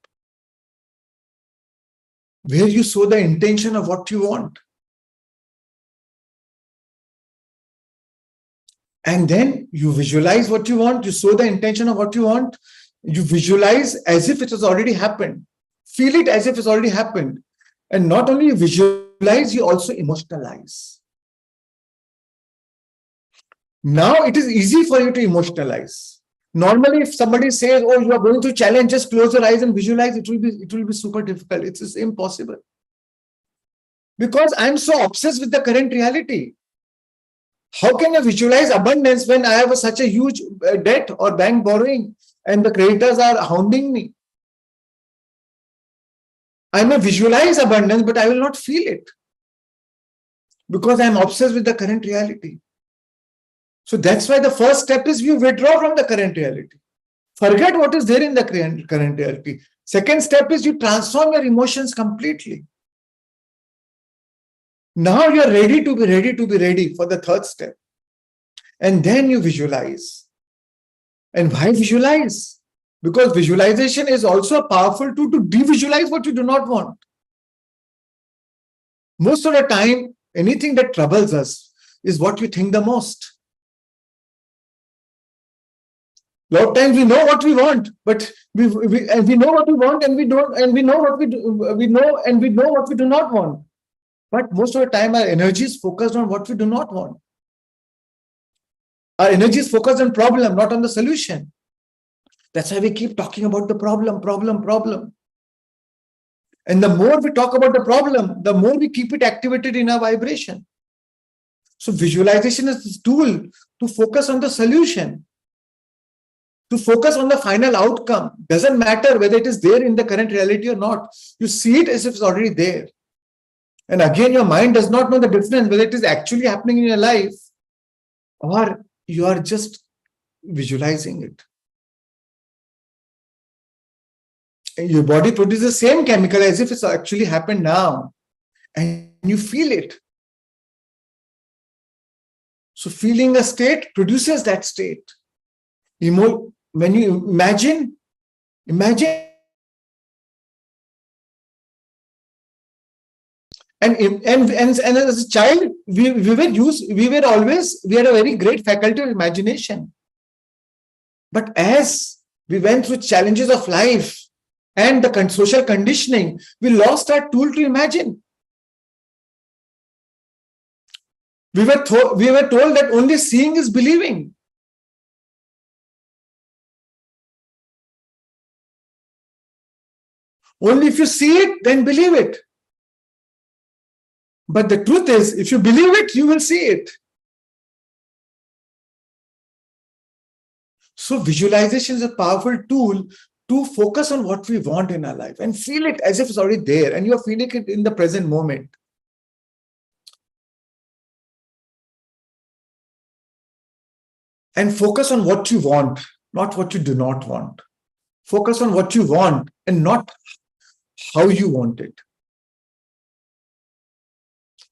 where you sow the intention of what you want. And then you visualize what you want, you sow the intention of what you want, you visualize as if it has already happened. Feel it as if it's already happened. And not only you visualize, you also emotionalize. Now it is easy for you to emotionalize. Normally, if somebody says, oh, you are going to challenge, just close your eyes and visualize, it will be super difficult. It's impossible. Because I'm so obsessed with the current reality. How can I visualize abundance when I have such a huge debt or bank borrowing and the creditors are hounding me? I may visualize abundance, but I will not feel it because I'm obsessed with the current reality. So that's why the first step is you withdraw from the current reality. Forget what is there in the current reality. Second step is you transform your emotions completely. Now you're ready to be ready for the third step. And then you visualize. And why visualize? Because visualization is also a powerful tool to de-visualize what you do not want. Most of the time, anything that troubles us is what we think the most. A lot of times we know what we want, but we know what we want and we don't, and we know what we do, we know what we do not want. But most of the time our energy is focused on what we do not want. Our energy is focused on problem, not on the solution. That's why we keep talking about the problem. And the more we talk about the problem, the more we keep it activated in our vibration. So visualization is this tool to focus on the solution, to focus on the final outcome. Doesn't matter whether it is there in the current reality or not. You see it as if it's already there. And again, your mind does not know the difference whether it is actually happening in your life or you are just visualizing it. And your body produces the same chemical as if it's actually happened now. And you feel it. So feeling a state produces that state. When you imagine. And as a child, we had a very great faculty of imagination. But as we went through challenges of life and the social conditioning, we lost our tool to imagine. We were told that only seeing is believing. Only if you see it, then believe it. But the truth is, if you believe it, you will see it. So visualization is a powerful tool to focus on what we want in our life and feel it as if it's already there and you're feeling it in the present moment. And focus on what you want, not what you do not want. Focus on what you want and not how you want it.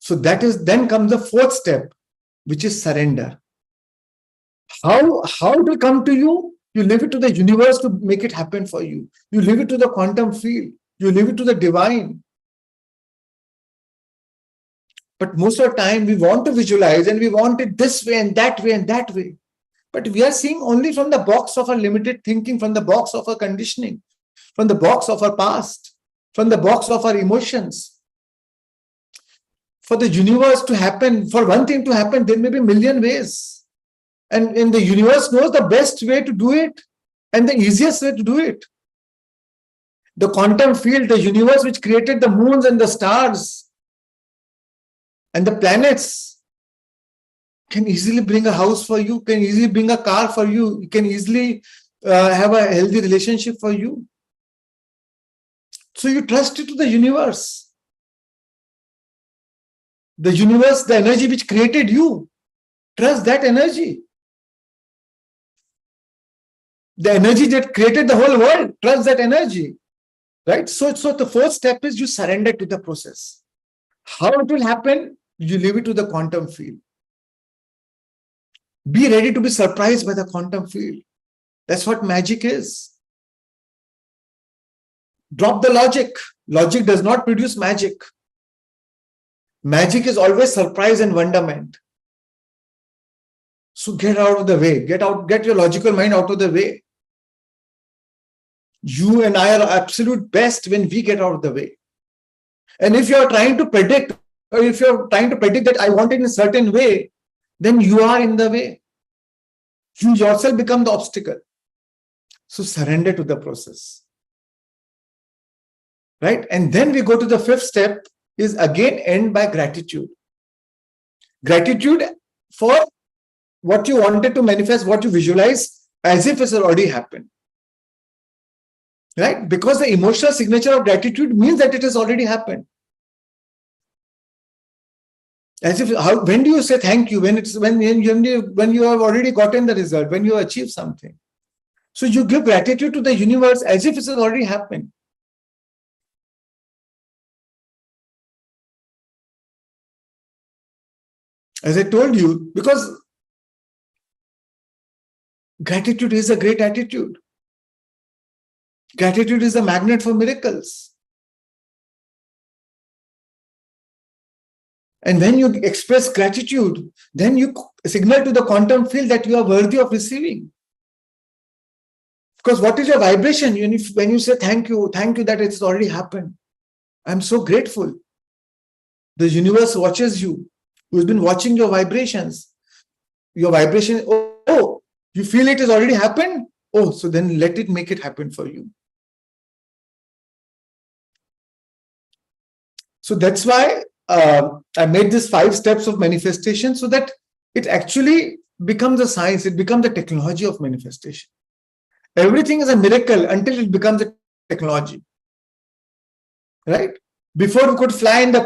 So then comes the fourth step, which is surrender. How it will come to you? You leave it to the universe to make it happen for you. You leave it to the quantum field. You leave it to the divine. But most of the time, we want to visualize and we want it this way and that way and that way. But we are seeing only from the box of our limited thinking, from the box of our conditioning, from the box of our past, from the box of our emotions. For the universe to happen, for one thing to happen, there may be a million ways. And the universe knows the best way to do it and the easiest way to do it. The quantum field, the universe which created the moons and the stars and the planets can easily bring a house for you, can easily bring a car for you, can easily have a healthy relationship for you. So you trust it to the universe. The universe, the energy which created you, trust that energy. The energy that created the whole world, trust that energy. Right? So the fourth step is you surrender to the process. How it will happen, you leave it to the quantum field. Be ready to be surprised by the quantum field. That's what magic is. Drop the logic. Logic does not produce magic. Magic is always surprise and wonderment. So get out of the way. Get your logical mind out of the way. You and I are absolute best when we get out of the way. And if you're trying to predict, or if you're trying to predict that I want it in a certain way, then you are in the way. You yourself become the obstacle. So surrender to the process. Right? And then we go to the fifth step, is again end by gratitude. Gratitude for what you wanted to manifest, what you visualize, as if it's already happened. Right? Because the emotional signature of gratitude means that it has already happened. As if, when do you say thank you? When you have already gotten the result, when you achieve something. So you give gratitude to the universe as if it has already happened. As I told you, because gratitude is a great attitude. Gratitude is a magnet for miracles. And when you express gratitude, then you signal to the quantum field that you are worthy of receiving. Because what is your vibration? When you say thank you that it's already happened. I'm so grateful. The universe watches you, who's been watching your vibrations. Your vibration, oh, you feel it has already happened? Oh, so then let it make it happen for you. So that's why I made this 5 steps of manifestation so that it actually becomes a science, it becomes the technology of manifestation. Everything is a miracle until it becomes a technology. Right? Before we could fly in the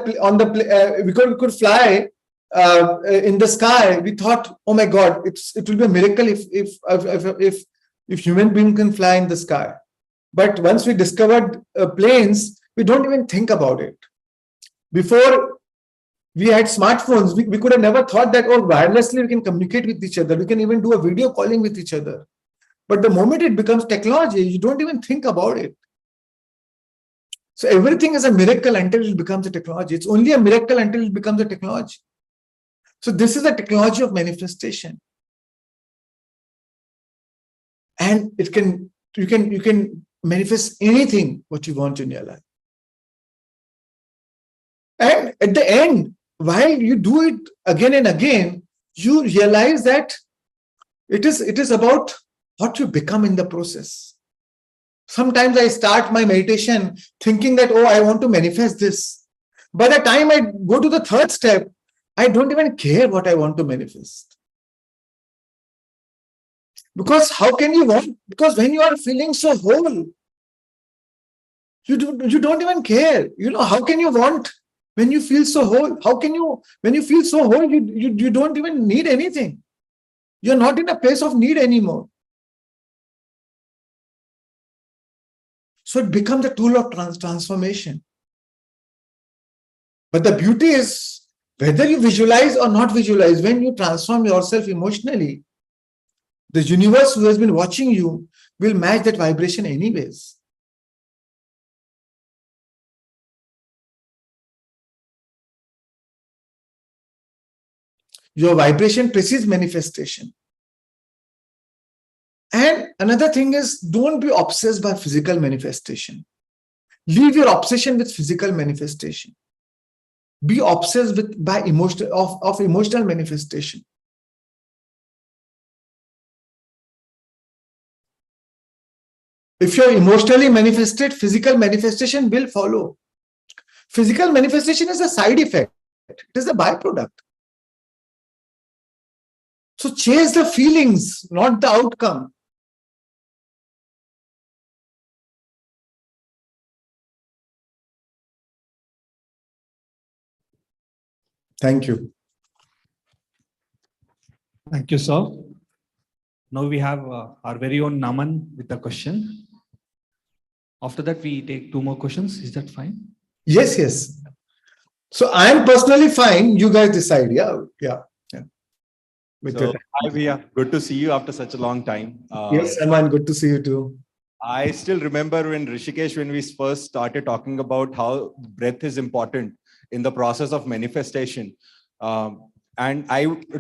sky, we thought, oh my God, it will be a miracle if human beings can fly in the sky. But once we discovered planes, we don't even think about it. Before We had smartphones. We could have never thought that, oh, wirelessly we can communicate with each other. We can even do a video calling with each other. But the moment it becomes technology, you don't even think about it. So everything is a miracle until it becomes a technology. It's only a miracle until it becomes a technology. So this is a technology of manifestation. And you can manifest anything what you want in your life. And at the end, while you do it again and again, you realize that it is about what you become in the process. Sometimes I start my meditation thinking that, oh, I want to manifest this. By the time I go to the third step, I don't even care what I want to manifest. Because how can you want? Because when you are feeling so whole, you don't even care. How can you want when you feel so whole? How can you, when you feel so whole, you don't even need anything. You're not in a place of need anymore. So it becomes a tool of transformation. But the beauty is, whether you visualize or not visualize, when you transform yourself emotionally, the universe who has been watching you will match that vibration anyways. Your vibration precedes manifestation. And another thing is, don't be obsessed by physical manifestation. Leave your obsession with physical manifestation. Be obsessed by emotional manifestation. If you're emotionally manifested, physical manifestation will follow. Physical manifestation is a side effect. It is a byproduct. So chase the feelings, not the outcome. Thank you. Thank you, sir. Now we have our very own Naman with a question. After that, we take 2 more questions. Is that fine? Yes, yes. So I am personally fine. You guys decide. Yeah. So, hi, Via. Good to see you after such a long time. Yes, Aman. Good to see you too. I still remember when Rishikesh, when we first started talking about how breath is important in the process of manifestation. And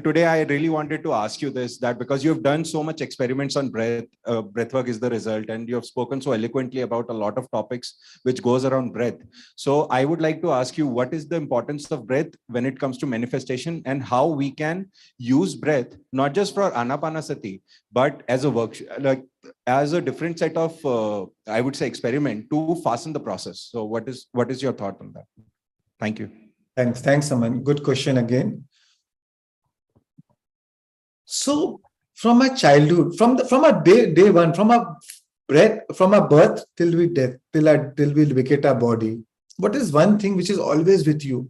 today I really wanted to ask you this, that because you've done so much experiments on breath, breathwork is the result, and you have spoken so eloquently about a lot of topics which goes around breath. So I would like to ask you, what is the importance of breath when it comes to manifestation, and how we can use breath, not just for Anapanasati, but as a work, like as a different set of, I would say, experiment to fasten the process. So what is your thought on that? Thank you. Thanks, Aman. Good question again. So from my childhood, from a day one, from a birth till we death, till we vacate our body, what is one thing which is always with you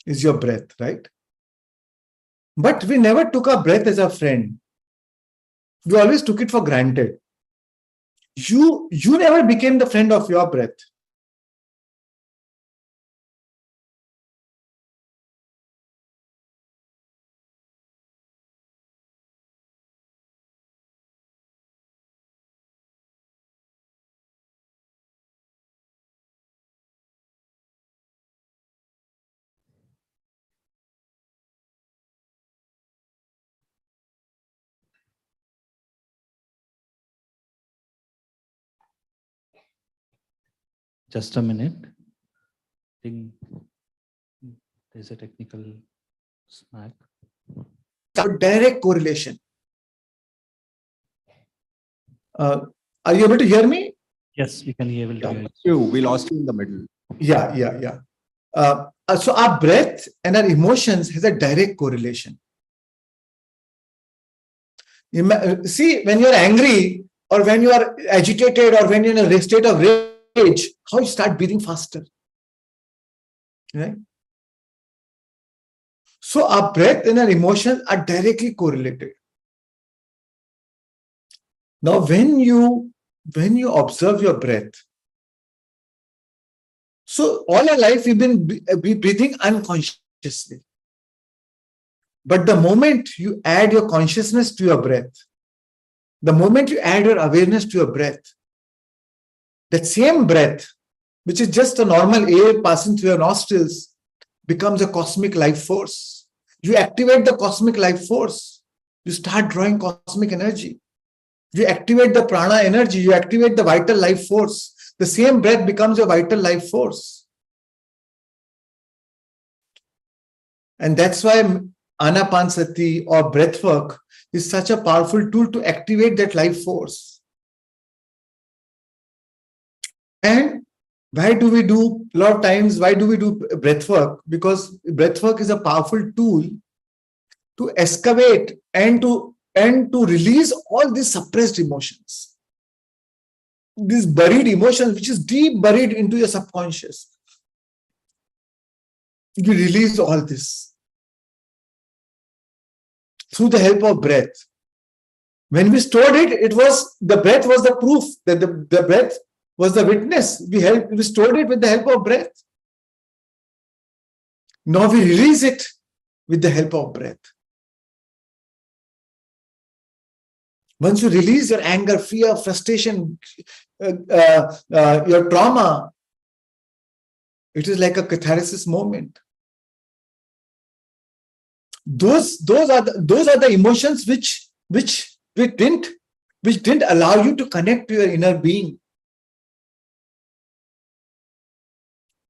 is your breath, right? But we never took our breath as a friend. We always took it for granted. You never became the friend of your breath. Just a minute. I think there's a technical snag. A direct correlation. Are you able to hear me? Yes, we can be able to hear you. We lost you in the middle. Yeah. So our breath and our emotions has a direct correlation. See, when you're angry, or when you are agitated, or when you're in a state of rage, how you start breathing faster. Right? So our breath and our emotions are directly correlated. Now, when you observe your breath, so all our life we've been breathing unconsciously. consciously. But the moment you add your consciousness to your breath, the moment you add your awareness to your breath, that same breath, which is just a normal air passing through your nostrils, becomes a cosmic life force. You activate the cosmic life force. You start drawing cosmic energy. You activate the prana energy. You activate the vital life force. The same breath becomes your vital life force. And that's why Anapansati or breath work is such a powerful tool to activate that life force. And why do we do, a lot of times, why do we do breath work? Because breath work is a powerful tool to excavate and to release all these suppressed emotions. These buried emotions, which is deep buried into your subconscious. You release all this through the help of breath. When we stored it, the breath was the proof that the breath was the witness. We stored it with the help of breath. Now we release it with the help of breath. Once you release your anger, fear, frustration, your trauma, it is like a catharsis moment. Those are the emotions which didn't allow you to connect to your inner being,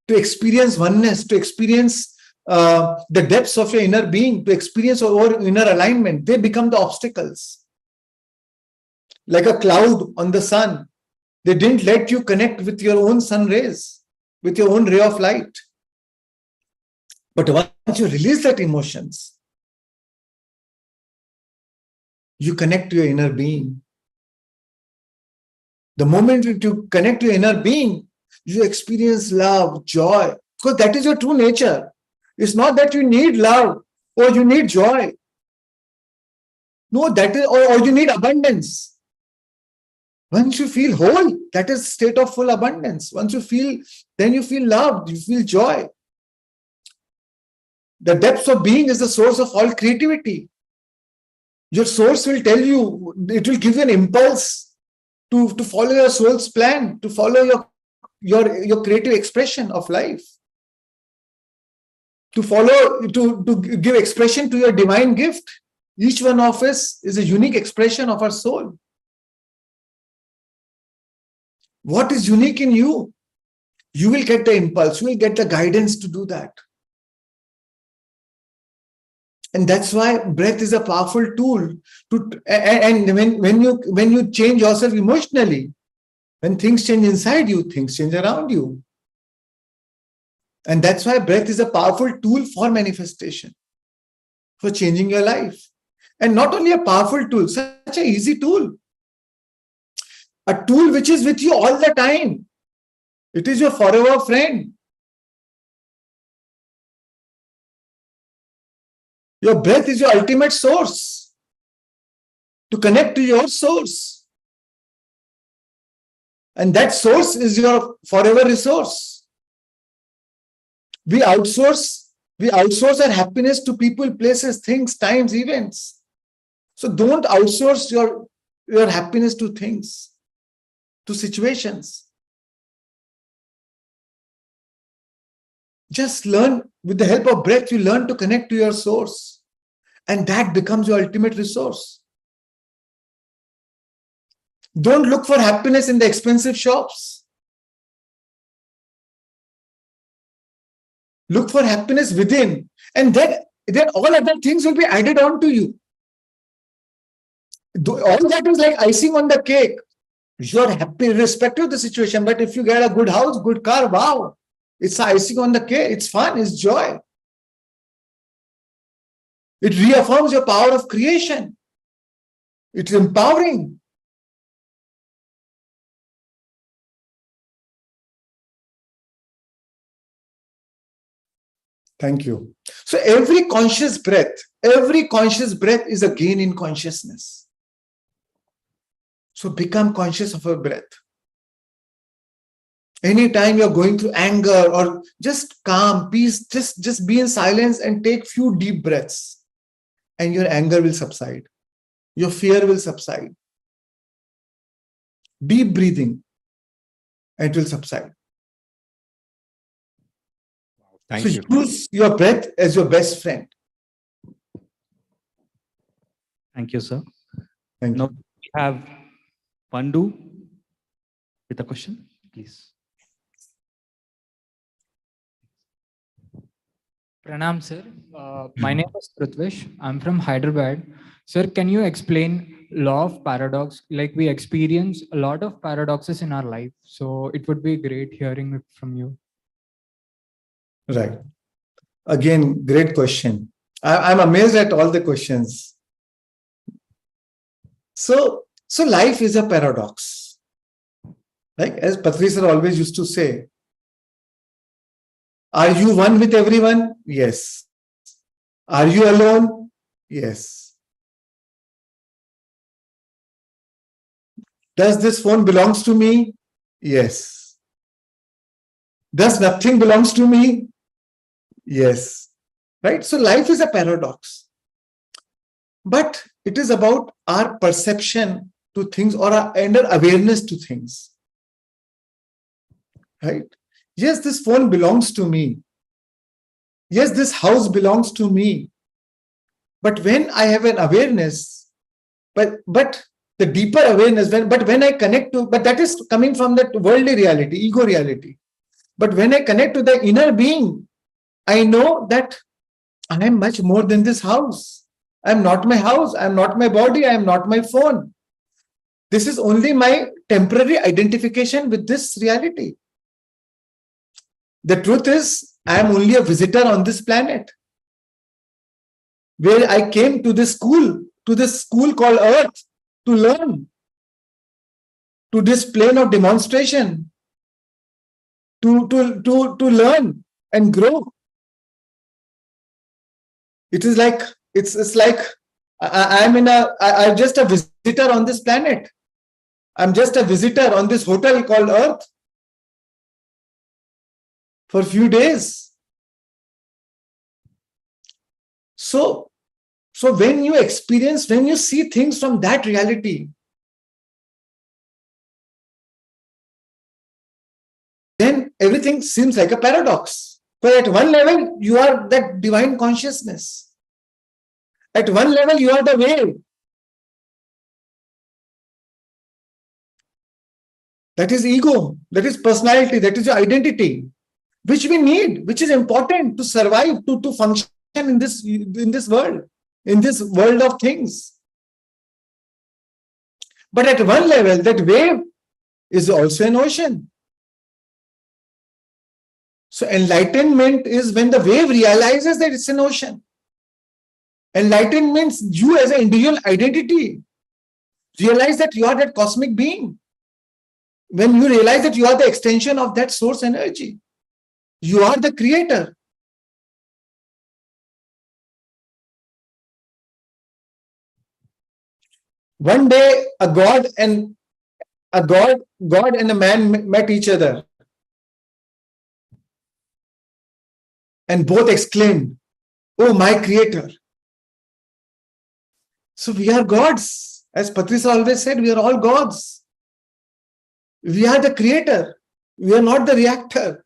to experience oneness, to experience the depths of your inner being, to experience your inner alignment. They become the obstacles. Like a cloud on the sun. They didn't let you connect with your own sun rays, with your own ray of light. But once you release that emotions, you connect to your inner being. The moment you connect to your inner being, you experience love, joy, because that is your true nature. It's not that you need love or you need joy. No, that is, or you need abundance. Once you feel whole, that is state of full abundance. Once you feel, then you feel loved, you feel joy. The depths of being is the source of all creativity. Your source will tell you, it will give you an impulse to follow your soul's plan, to follow your creative expression of life. To give expression to your divine gift. Each one of us is a unique expression of our soul. What is unique in you? You will get the impulse, you will get the guidance to do that. And that's why breath is a powerful tool and when you change yourself emotionally, when things change inside you, things change around you. And that's why breath is a powerful tool for manifestation, for changing your life. And not only a powerful tool, such an easy tool. A tool which is with you all the time. It is your forever friend. Your breath is your ultimate source to connect to your source. And that source is your forever resource. We outsource our happiness to people, places, things, times, events. So don't outsource your happiness to things, to situations. Just learn, with the help of breath, you learn to connect to your source. And that becomes your ultimate resource. Don't look for happiness in the expensive shops. Look for happiness within. And then all other things will be added on to you. All that is like icing on the cake. You're happy irrespective of the situation. But if you get a good house, good car, wow. It's icing on the cake. It's fun. It's joy. It reaffirms your power of creation. It's empowering. Thank you. So every conscious breath is a gain in consciousness. So become conscious of your breath. Anytime you're going through anger or just calm, peace, just be in silence and take few deep breaths, and your anger will subside. Your fear will subside. Deep breathing, and it will subside. Thank So you. use your breath as your best friend. Thank you, sir. Thank Now you. we have Pandu with a question, please. Pranam, sir. My name is Prithvish. I'm from Hyderabad. Sir, can you explain law of paradox? Like we experience a lot of paradoxes in our life. So it would be great hearing it from you. Right. Again, great question. I'm amazed at all the questions. So life is a paradox. Like as Patri sir always used to say, are you one with everyone? Yes. Are you alone? Yes. Does this phone belongs to me? Yes. Does nothing belongs to me? Yes. Right? So life is a paradox. But it is about our perception to things or our awareness to things. Right? Yes, this phone belongs to me. Yes, this house belongs to me. But when I have an awareness, but the deeper awareness, when I connect to, but that is coming from that worldly reality, ego reality. But when I connect to the inner being, I know that I am much more than this house. I am not my house. I am not my body. I am not my phone. This is only my temporary identification with this reality. The truth is, I am only a visitor on this planet. Where I came to this school called Earth to learn, to this plane of demonstration, to learn and grow. It is like, it's like I'm just a visitor on this planet. I'm just a visitor on this hotel called Earth for a few days. So when you experience, when you see things from that reality, then everything seems like a paradox. But at one level, you are that divine consciousness. At one level, you are the wave. That is ego, that is personality, that is your identity, which we need, which is important to survive, to function in this world of things. But at one level, that wave is also an ocean. So enlightenment is when the wave realizes that it's an ocean. Enlightenment means you as an individual identity realize that you are that cosmic being. When you realize that you are the extension of that source energy, you are the creator. One day, a god and a man met each other, and both exclaimed, "Oh, my creator!" So we are gods, as Patricia always said. We are all gods. We are the creator. We are not the reactor.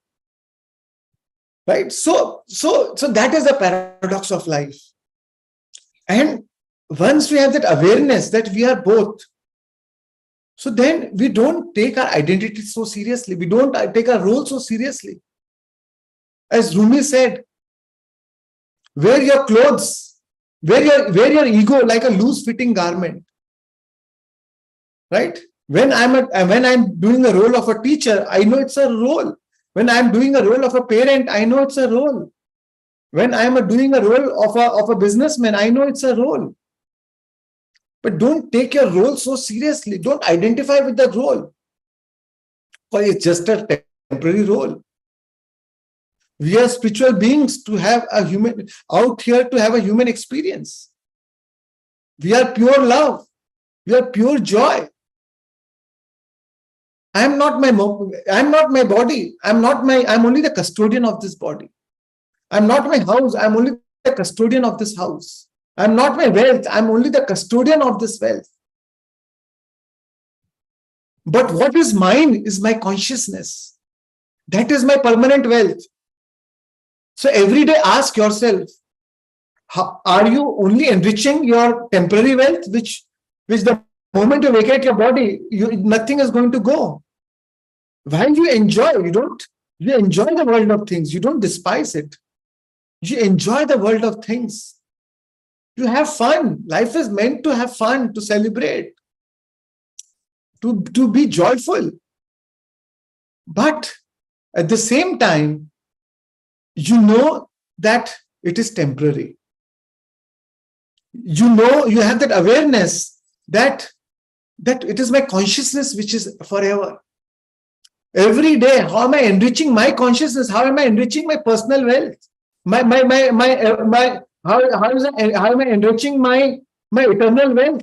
Right? So that is the paradox of life. And once we have that awareness that we are both, so then we don't take our identity so seriously. We don't take our role so seriously. As Rumi said, wear your clothes, wear your ego like a loose-fitting garment. Right? When I'm doing a role of a teacher, I know it's a role. When I'm doing a role of a parent, I know it's a role. When I'm doing a role of a businessman, I know it's a role. But don't take your role so seriously. Don't identify with the role. Because it's just a temporary role. We are spiritual beings to have a human out here to have a human experience. We are pure love. We are pure joy. I'm not my body. I'm only the custodian of this body. I'm not my house. I'm only the custodian of this house. I'm not my wealth. I'm only the custodian of this wealth. But what is mine is my consciousness. That is my permanent wealth. So every day ask yourself, are you only enriching your temporary wealth, which the moment you vacate your body, nothing is going to go. While you enjoy, you enjoy the world of things. You don't despise it. You enjoy the world of things. You have fun. Life is meant to have fun, to celebrate, to be joyful. But at the same time, you know that it is temporary. You know, you have that awareness that it is my consciousness which is forever. Every day, how am I enriching my consciousness? How am I enriching my personal wealth? How am I enriching my eternal wealth,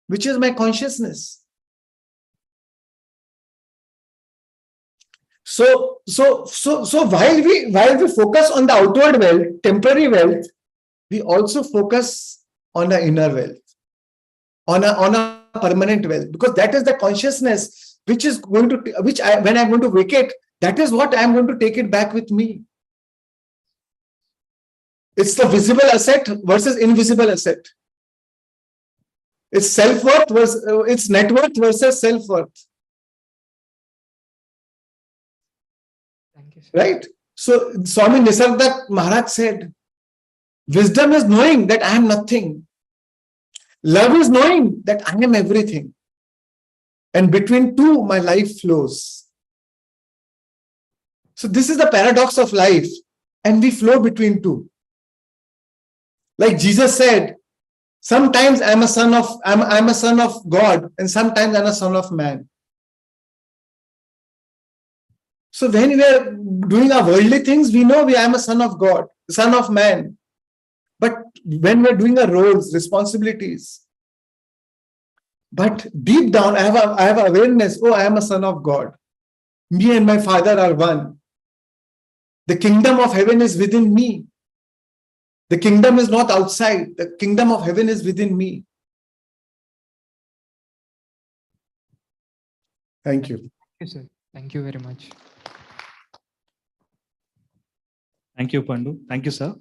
which is my consciousness? So while we focus on the outward wealth, temporary wealth, we also focus on the inner wealth, on a permanent wealth, because that is the consciousness which is going to, when I'm going to vacate, that is what I'm going to take it back with me. It's the visible asset versus invisible asset. It's self-worth versus it's net worth versus self-worth. Thank you, sir. Right? So Swami Nisargadatta Maharaj said, wisdom is knowing that I am nothing. Love is knowing that I am everything. And between two, my life flows. So this is the paradox of life. And we flow between two. Like Jesus said, sometimes I'm a son of God, and sometimes I'm a son of man. So when we are doing our worldly things, we know I am a son of God, son of man. But when we're doing our roles, responsibilities, but deep down, I have awareness, I am a son of God. Me and my Father are one. The kingdom of heaven is within me. The kingdom is not outside. The kingdom of heaven is within me. Thank you. Thank you, sir. Thank you very much. Thank you, Pandu. Thank you, sir.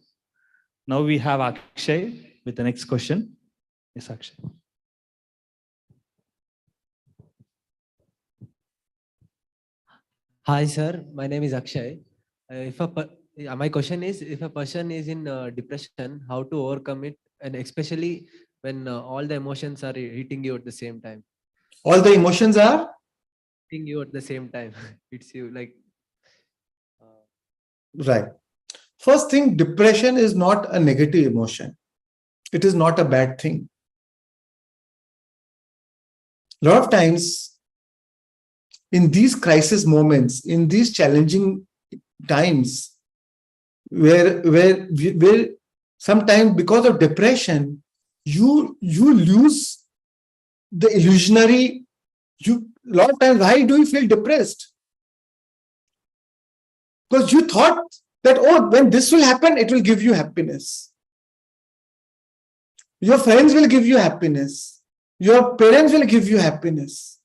Now we have Akshay with the next question. Yes, Akshay. Hi, sir. My name is Akshay. My question is, if a person is in depression, how to overcome it, and especially when all the emotions are hitting you at the same time. All the emotions are Hitting you at the same time. It's you like. right. First thing, depression is not a negative emotion. It is not a bad thing. A lot of times, in these crisis moments, in these challenging times, where sometimes because of depression, you lose the illusionary. A lot of times, why do you feel depressed? Because you thought that, when this will happen, it will give you happiness. Your friends will give you happiness. Your parents will give you happiness.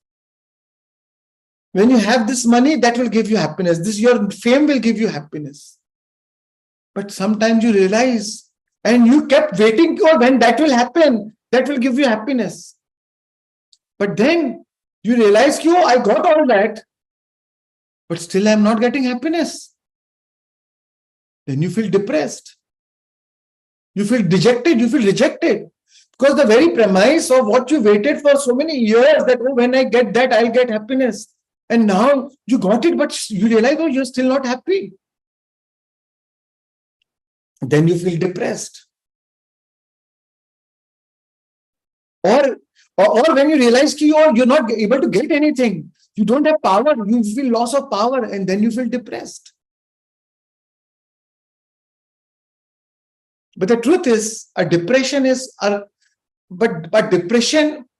When you have this money, that will give you happiness. Your fame will give you happiness. But sometimes you realize, and you kept waiting for when that will happen, that will give you happiness. But then you realize, I got all that, but still I'm not getting happiness. Then you feel depressed. You feel dejected, you feel rejected. Because the very premise of what you waited for so many years, that when I get that, I'll get happiness. And now you got it, but you realize, you're still not happy. Then you feel depressed. Or when you realize you're not able to get anything, you don't have power, you feel loss of power, and then you feel depressed. But the truth is, depression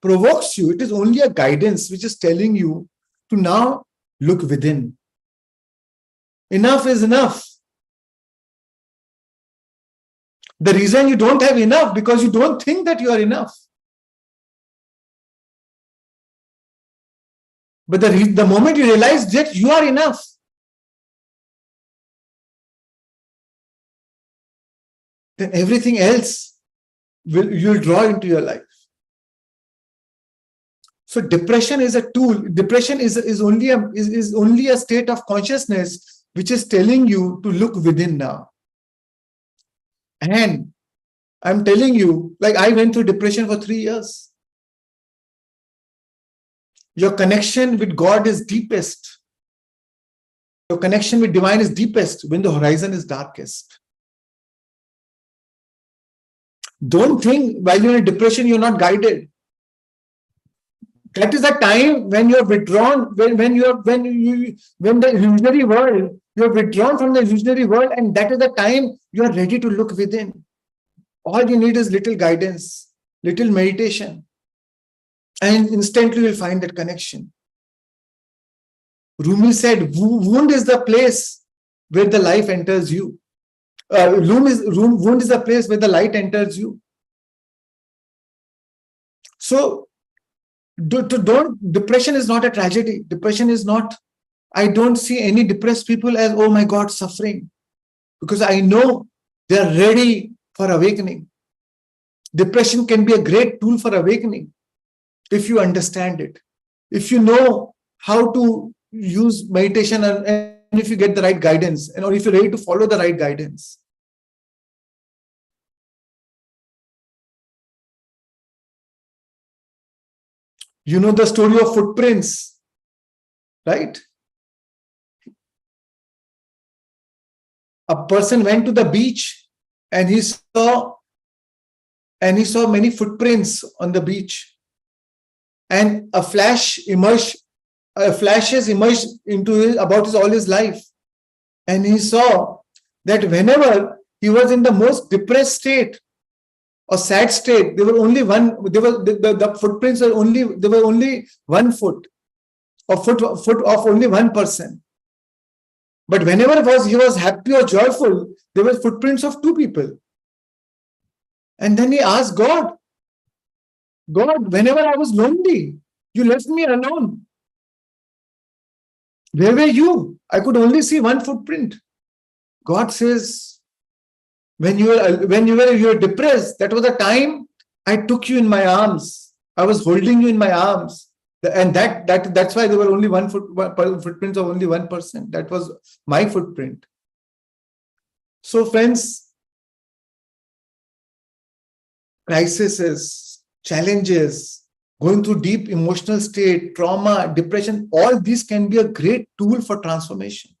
provokes you. It is only a guidance which is telling you to now look within. Enough is enough. The reason you don't have enough because you don't think that you are enough. But the moment you realize that you are enough, then everything else you'll draw into your life. So depression is a tool. Depression is only a state of consciousness which is telling you to look within now. And I'm telling you, like I went through depression for 3 years. Your connection with God is deepest. Your connection with divine is deepest when the horizon is darkest. Don't think while you're in depression, you're not guided. That is the time when you're withdrawn, when the illusionary world, you're withdrawn from the illusionary world, and that is the time you are ready to look within. All you need is little guidance, little meditation, and instantly you'll find that connection. Rumi said, wound is the place where the life enters you. Wound is the place where the light enters you. So, depression is not a tragedy. Depression is not, I don't see any depressed people as, oh my God, suffering. Because I know they are ready for awakening. Depression can be a great tool for awakening if you understand it. If you know how to use meditation and if you get the right guidance, and or if you're ready to follow the right guidance. You know the story of footprints, right? A person went to the beach and he saw many footprints on the beach, and flashes emerged into all his life, and he saw that whenever he was in the most depressed state or sad state, there were only the footprints were only 1 foot, or foot of only one person. But whenever he was happy or joyful, there were footprints of 2 people. And then he asked God, whenever I was lonely, you left me alone. Where were you? I could only see 1 footprint. God says, when you were depressed, that was the time I took you in my arms. I was holding you in my arms. And that's why there were only footprints of only 1 person. That was my footprint. So friends, crises, challenges, going through deep emotional state, trauma, depression, all these can be a great tool for transformation.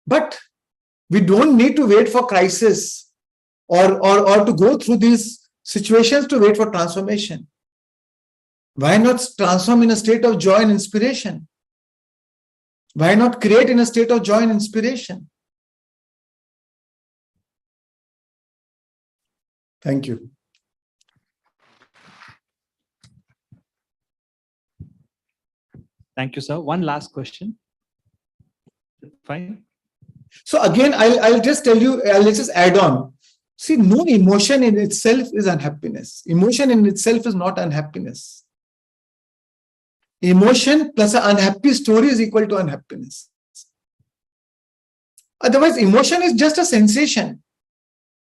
But we don't need to wait for crisis or to go through these situations to wait for transformation. Why not transform in a state of joy and inspiration? Why not create in a state of joy and inspiration? Thank you. Thank you, sir. One last question. Fine. So again, I'll just tell you, I'll just add on. See, no emotion in itself is unhappiness. Emotion in itself is not unhappiness. Emotion plus an unhappy story is equal to unhappiness. Otherwise, emotion is just a sensation.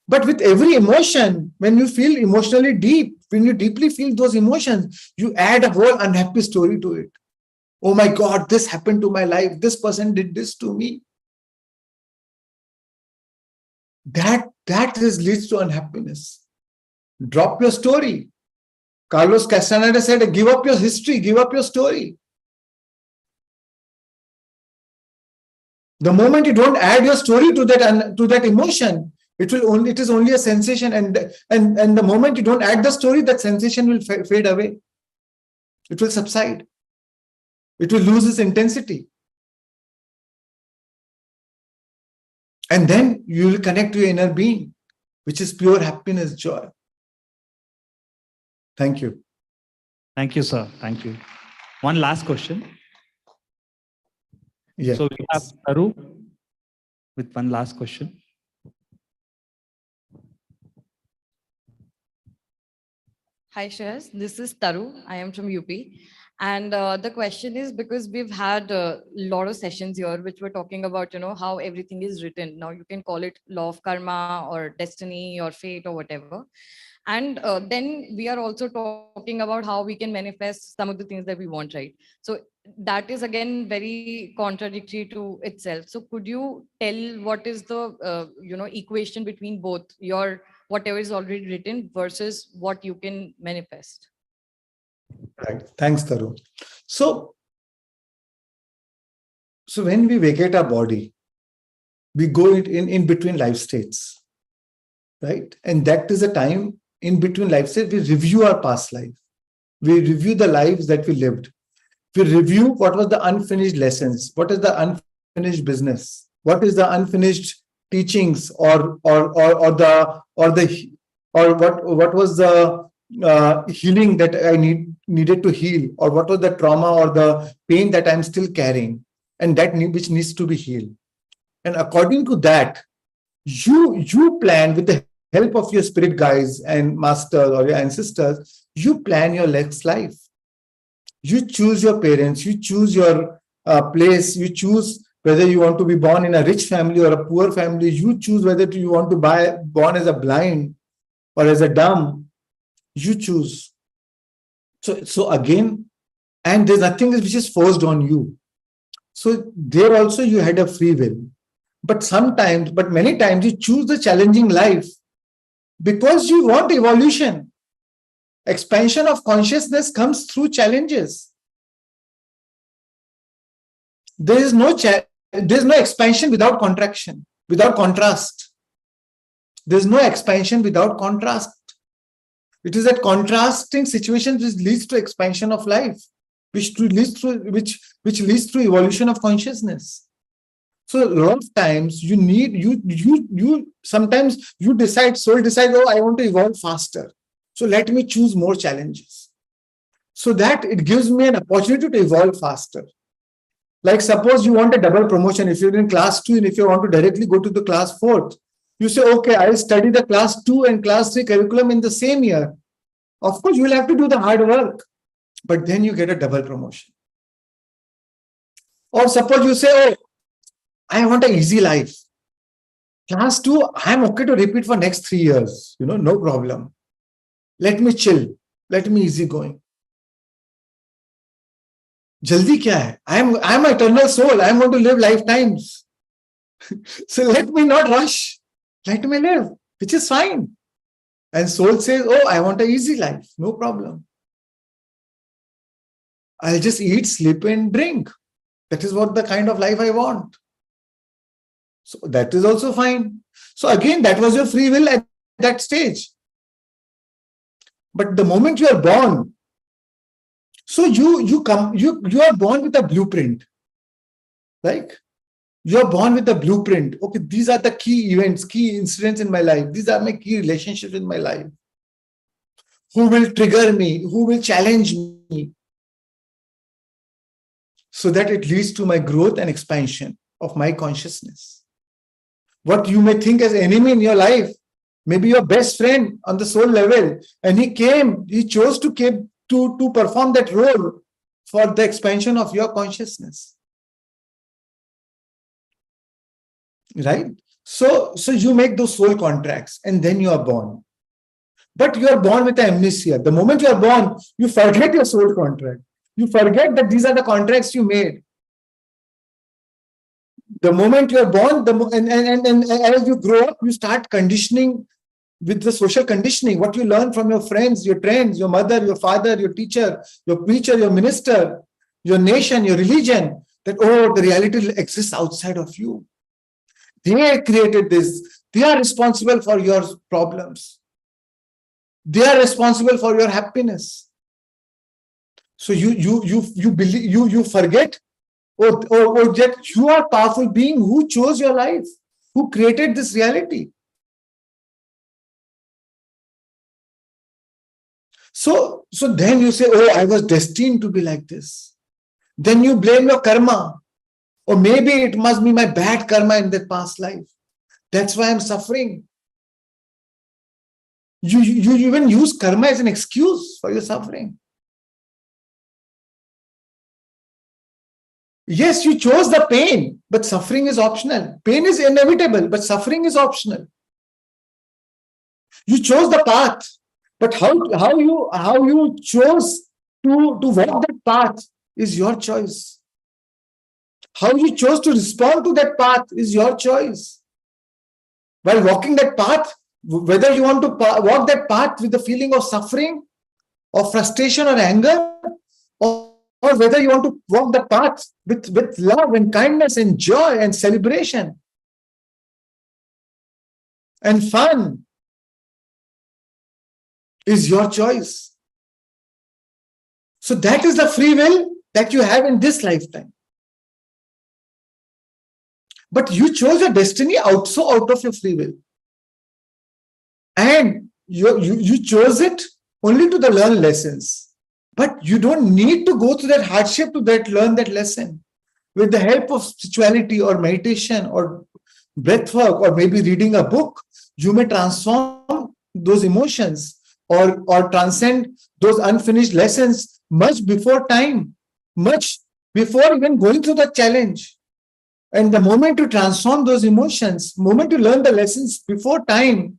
But with every emotion, when you feel emotionally deep, when you deeply feel those emotions, you add a whole unhappy story to it. Oh my God, this happened to my life. This person did this to me. That leads to unhappiness. Drop your story. Carlos Castaneda said, give up your history, give up your story. The moment you don't add your story to that emotion, it is only a sensation, and the moment you don't add the story, that sensation will fade away. It will subside. It will lose its intensity. And then you will connect to your inner being, which is pure happiness, joy. Thank you. Thank you, sir. Thank you. One last question. Yes. So we have Taru with one last question. Hi, Shreyas. This is Taru. I am from UP. And the question is because we've had a lot of sessions here which were talking about, how everything is written. Now you can call it law of karma or destiny or fate or whatever. And then we are also talking about how we can manifest some of the things that we want, right? So that is again very contradictory to itself. So could you tell what is the, equation between both your whatever is already written versus what you can manifest? Right. Thanks, Taru. So when we vacate our body, we go in between life states, right? And that is a time in between life states, we review our past life. We review the lives that we lived. We review what was the unfinished lessons, what is the unfinished business, what is the unfinished teachings, or what was the healing that I needed to heal, or what was the trauma or the pain that I'm still carrying, and which needs to be healed. And according to that, you plan with the help of your spirit guides and masters or your ancestors, you plan your next life. You choose your parents, you choose your place, you choose whether you want to be born in a rich family or a poor family, you choose whether you want to be born as a blind or as a dumb, you choose. So again, and there's nothing which is forced on you. So there also you had a free will. But many times you choose the challenging life because you want evolution. Expansion of consciousness comes through challenges. There is no expansion without contraction, without contrast. There is no expansion without contrast. It is that contrasting situations which leads to expansion of life, which leads to evolution of consciousness. So a lot of times sometimes soul decide, oh, I want to evolve faster. So let me choose more challenges. So that it gives me an opportunity to evolve faster. Like suppose you want a double promotion. If you're in class 2 and if you want to directly go to the class 4, you say, okay, I'll study the class 2 and class 3 curriculum in the same year. Of course, you will have to do the hard work, but then you get a double promotion. Or suppose you say, oh, I want an easy life. Class 2, I'm okay to repeat for next 3 years. No problem. Let me chill. Let me easy going. Jaldi kya hai? I'm an eternal soul. I'm going to live lifetimes. So let me not rush. Let me live, which is fine. And soul says, oh, I want an easy life. No problem. I'll just eat, sleep, and drink. That is what the kind of life I want. So that is also fine. So again, that was your free will at that stage. But the moment you are born, so you are born with a blueprint. Like you are born with a blueprint. Okay, these are the key events, key incidents in my life. These are my key relationships in my life. Who will trigger me? Who will challenge me? So that it leads to my growth and expansion of my consciousness. What you may think as enemy in your life, maybe your best friend on the soul level, and he chose to perform that role for the expansion of your consciousness. Right? So you make those soul contracts and then you are born. But you are born with amnesia. The moment you are born, you forget your soul contract. You forget that these are the contracts you made. The moment you are born, and as you grow up, you start conditioning with the social conditioning, what you learn from your friends, your trends, your mother, your father, your teacher, your preacher, your minister, your nation, your religion, that, oh, the reality exists outside of you. They created this. They are responsible for your problems. They are responsible for your happiness. So you believe, you forget, or that you are a powerful being who chose your life, who created this reality. So then you say, oh, I was destined to be like this. Then you blame your karma. Or maybe it must be my bad karma in that past life. That's why I'm suffering. You even use karma as an excuse for your suffering. Yes, you chose the pain, but suffering is optional. Pain is inevitable, but suffering is optional. You chose the path, but how you chose to walk that path is your choice. How you chose to respond to that path is your choice. While walking that path, whether you want to walk that path with the feeling of suffering, or frustration or anger, or whether you want to walk the path with love and kindness and joy and celebration and fun, is your choice. So that is the free will that you have in this lifetime. But you chose your destiny out of your free will. And you chose it only to learn lessons. But you don't need to go through that hardship to learn that lesson. With the help of spirituality or meditation or breath work or maybe reading a book, you may transform those emotions or transcend those unfinished lessons much before time, much before even going through the challenge. And the moment you transform those emotions, moment you learn the lessons before time,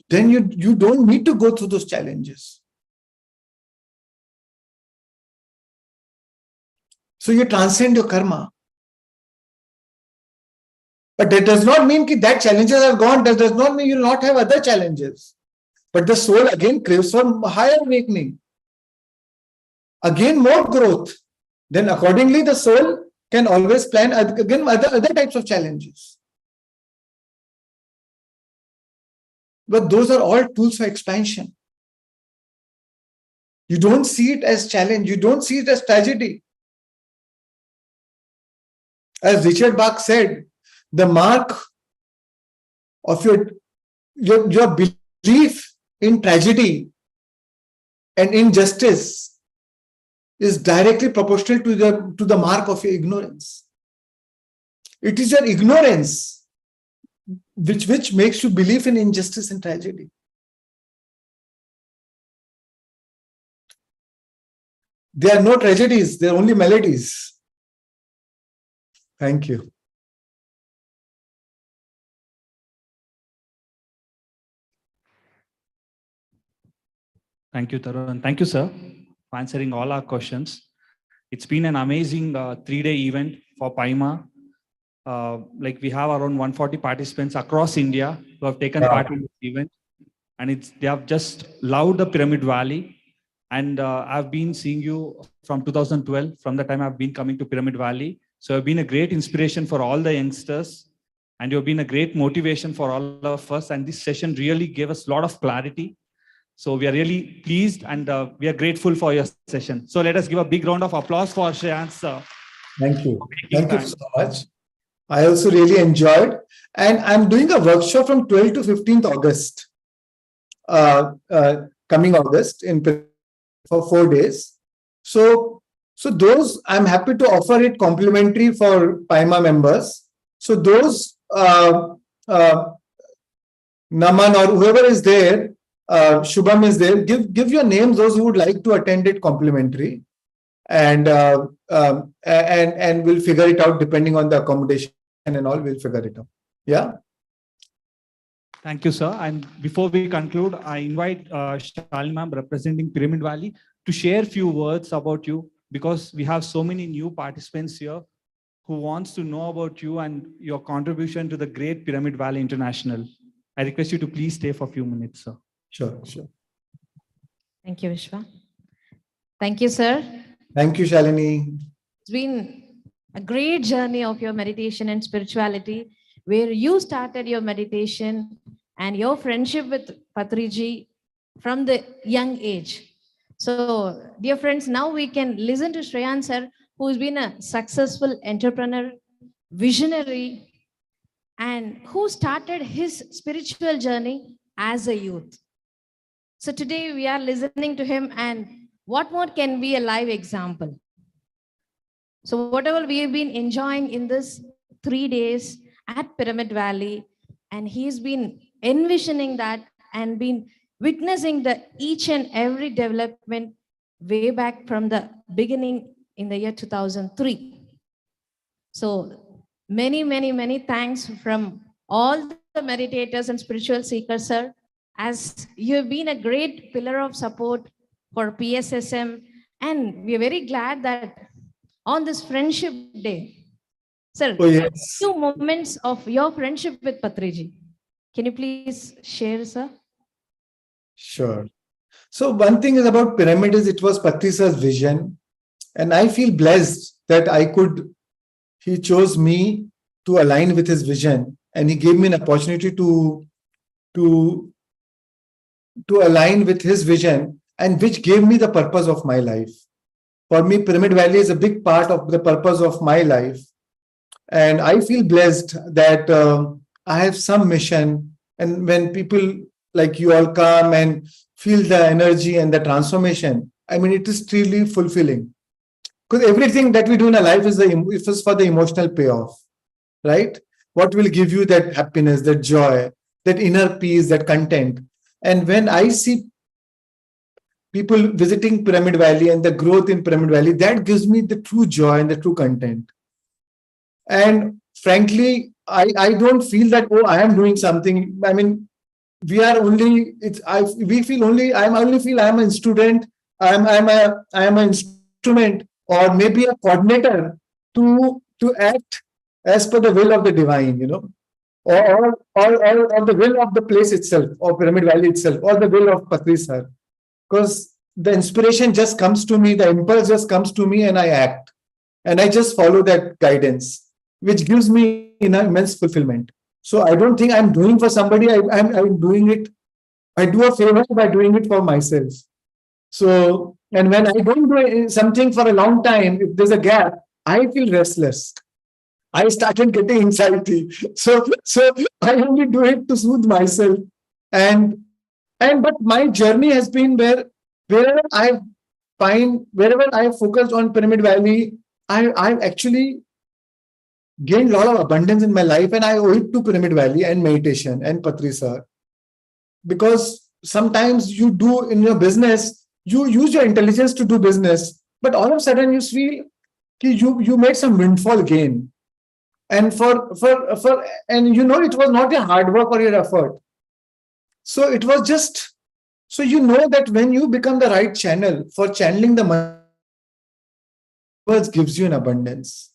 then you don't need to go through those challenges. So you transcend your karma. But that does not mean that challenges are gone. That does not mean you will not have other challenges. But the soul again craves for higher awakening. Again, more growth. Then accordingly, the soul can always plan again other types of challenges. But those are all tools for expansion. You don't see it as challenge. You don't see it as tragedy. As Richard Bach said, the mark of your belief in tragedy and injustice is directly proportional to the mark of your ignorance. It is your ignorance which makes you believe in injustice and tragedy. There are no tragedies, there are only melodies. Thank you. Thank you, Tarun. Thank you, sir, for answering all our questions. It's been an amazing 3-day event for Paima. Like we have around 140 participants across India who have taken part in this event. And they have just loved the Pyramid Valley. And I've been seeing you from 2012, from the time I've been coming to Pyramid Valley. So you've been a great inspiration for all the youngsters. And you've been a great motivation for all of us. And this session really gave us a lot of clarity. So we are really pleased and we are grateful for your session. So let us give a big round of applause for Shreans. Thank you. Thank you so much. I also really enjoyed. And I'm doing a workshop from 12th to 15th August. Coming August for 4 days. So those, I'm happy to offer it complimentary for Paima members. So those Naman or whoever is there, Shubham is there, give your names, those who would like to attend it complimentary, and we'll figure it out depending on the accommodation and all, we'll figure it out. Yeah. Thank you, sir. And before we conclude, I invite Shalini ma'am representing Pyramid Valley to share a few words about you, because we have so many new participants here who wants to know about you and your contribution to the great Pyramid Valley International. I request you to please stay for a few minutes, sir. Sure. Thank you, Vishwa. Thank you, sir. Thank you, Shalini. It's been a great journey of your meditation and spirituality, where you started your meditation and your friendship with Patriji from the young age. So, dear friends, now we can listen to Shreyan sir, who's been a successful entrepreneur, visionary, and who started his spiritual journey as a youth. So today we are listening to him, and what more can be a live example? So whatever we have been enjoying in this 3 days at Pyramid Valley, and he's been envisioning that and been witnessing the each and every development way back from the beginning in the year 2003. So many thanks from all the meditators and spiritual seekers, sir, as you have been a great pillar of support for PSSM. And we are very glad that on this friendship day, sir, Oh, yes. few moments of your friendship with Patriji. Can you please share, sir? Sure. So one thing is about pyramid is it was Patri sir's vision. And I feel blessed that he chose me to align with his vision. And he gave me an opportunity to align with his vision, and which gave me the purpose of my life. For me, Pyramid Valley is a big part of the purpose of my life. And I feel blessed that I have some mission. And when people like you all come and feel the energy and the transformation, I mean, it is truly fulfilling. Because everything that we do in our life is for the emotional payoff, right? What will give you that happiness, that joy, that inner peace, that content. And when I see people visiting Pyramid Valley and the growth in Pyramid Valley, that gives me the true joy and the true content. And frankly, I don't feel that, oh, I am doing something. I mean, we are only, we feel only, I only feel I am a student, I am an instrument, or maybe a coordinator to act as per the will of the divine, or the will of the place itself, or Pyramid Valley itself, or the will of Patri sir. Because the inspiration just comes to me, the impulse just comes to me, and I act. And I just follow that guidance, which gives me immense fulfillment. So I don't think I'm doing for somebody, I'm doing it. I do a favor by doing it for myself. So, and when I don't do something for a long time, if there's a gap, I feel restless. I started getting anxiety. So I only do it to soothe myself. But my journey has been wherever I focused on Pyramid Valley, I've actually gained a lot of abundance in my life, and I owe it to Pyramid Valley and meditation and Patri sir. Because sometimes you do in your business, you use your intelligence to do business, but all of a sudden you feel you made some windfall gain. And it was not your hard work or your effort. So it was just, so that when you become the right channel for channeling the universe gives you an abundance.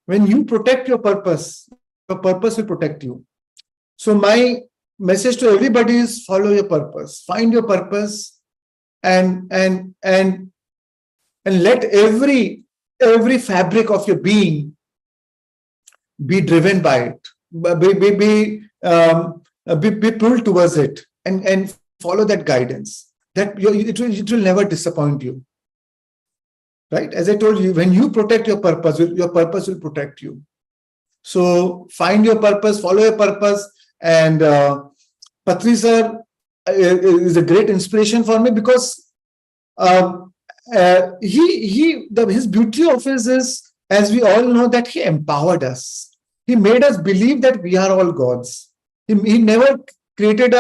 When you protect your purpose will protect you. So my message to everybody is follow your purpose, find your purpose, and let every fabric of your being be driven by it, be pulled towards it, and follow that guidance. It will never disappoint you. Right? As I told you, when you protect your purpose will protect you. So find your purpose, follow your purpose. And Patri sir is a great inspiration for me, because his beauty of his is, as we all know, that he empowered us. He made us believe that we are all gods. He never created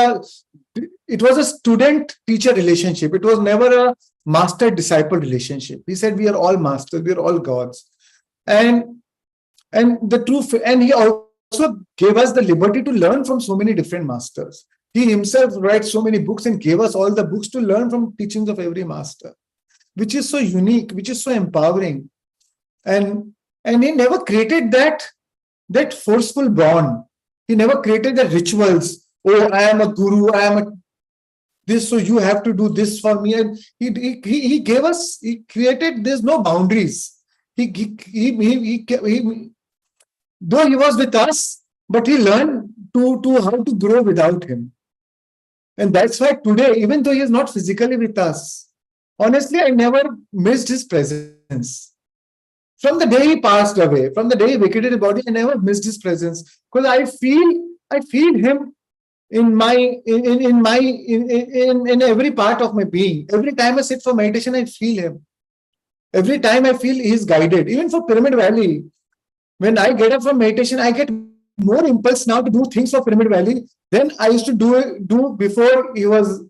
it was a student-teacher relationship. It was never a master-disciple relationship. He said we are all masters, we are all gods. And he also gave us the liberty to learn from so many different masters. He himself writes so many books and gave us all the books to learn from teachings of every master, which is so unique, which is so empowering. And he never created that forceful bond. He never created the rituals. Oh, I am a guru, I am a this, so you have to do this for me. And he gave us, he created, there's no boundaries. Though he was with us, but he learned to how to grow without him. And that's why today, even though he is not physically with us, honestly, I never missed his presence. From the day he passed away, from the day he vacated his body, I never missed his presence, because I feel him in every part of my being. Every time I sit for meditation, I feel him. Every time I feel he's guided. Even for Pyramid Valley, when I get up from meditation, I get more impulse now to do things for Pyramid Valley than I used to do before he was,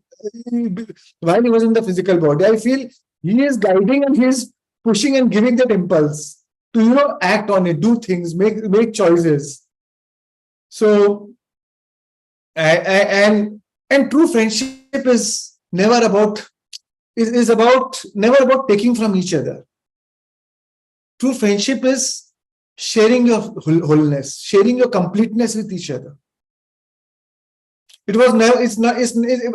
while he was in the physical body. I feel he is guiding and he is pushing and giving that impulse to act on it, do things, make choices. So and true friendship is never about never about taking from each other. True friendship is sharing your wholeness, sharing your completeness with each other. It was never,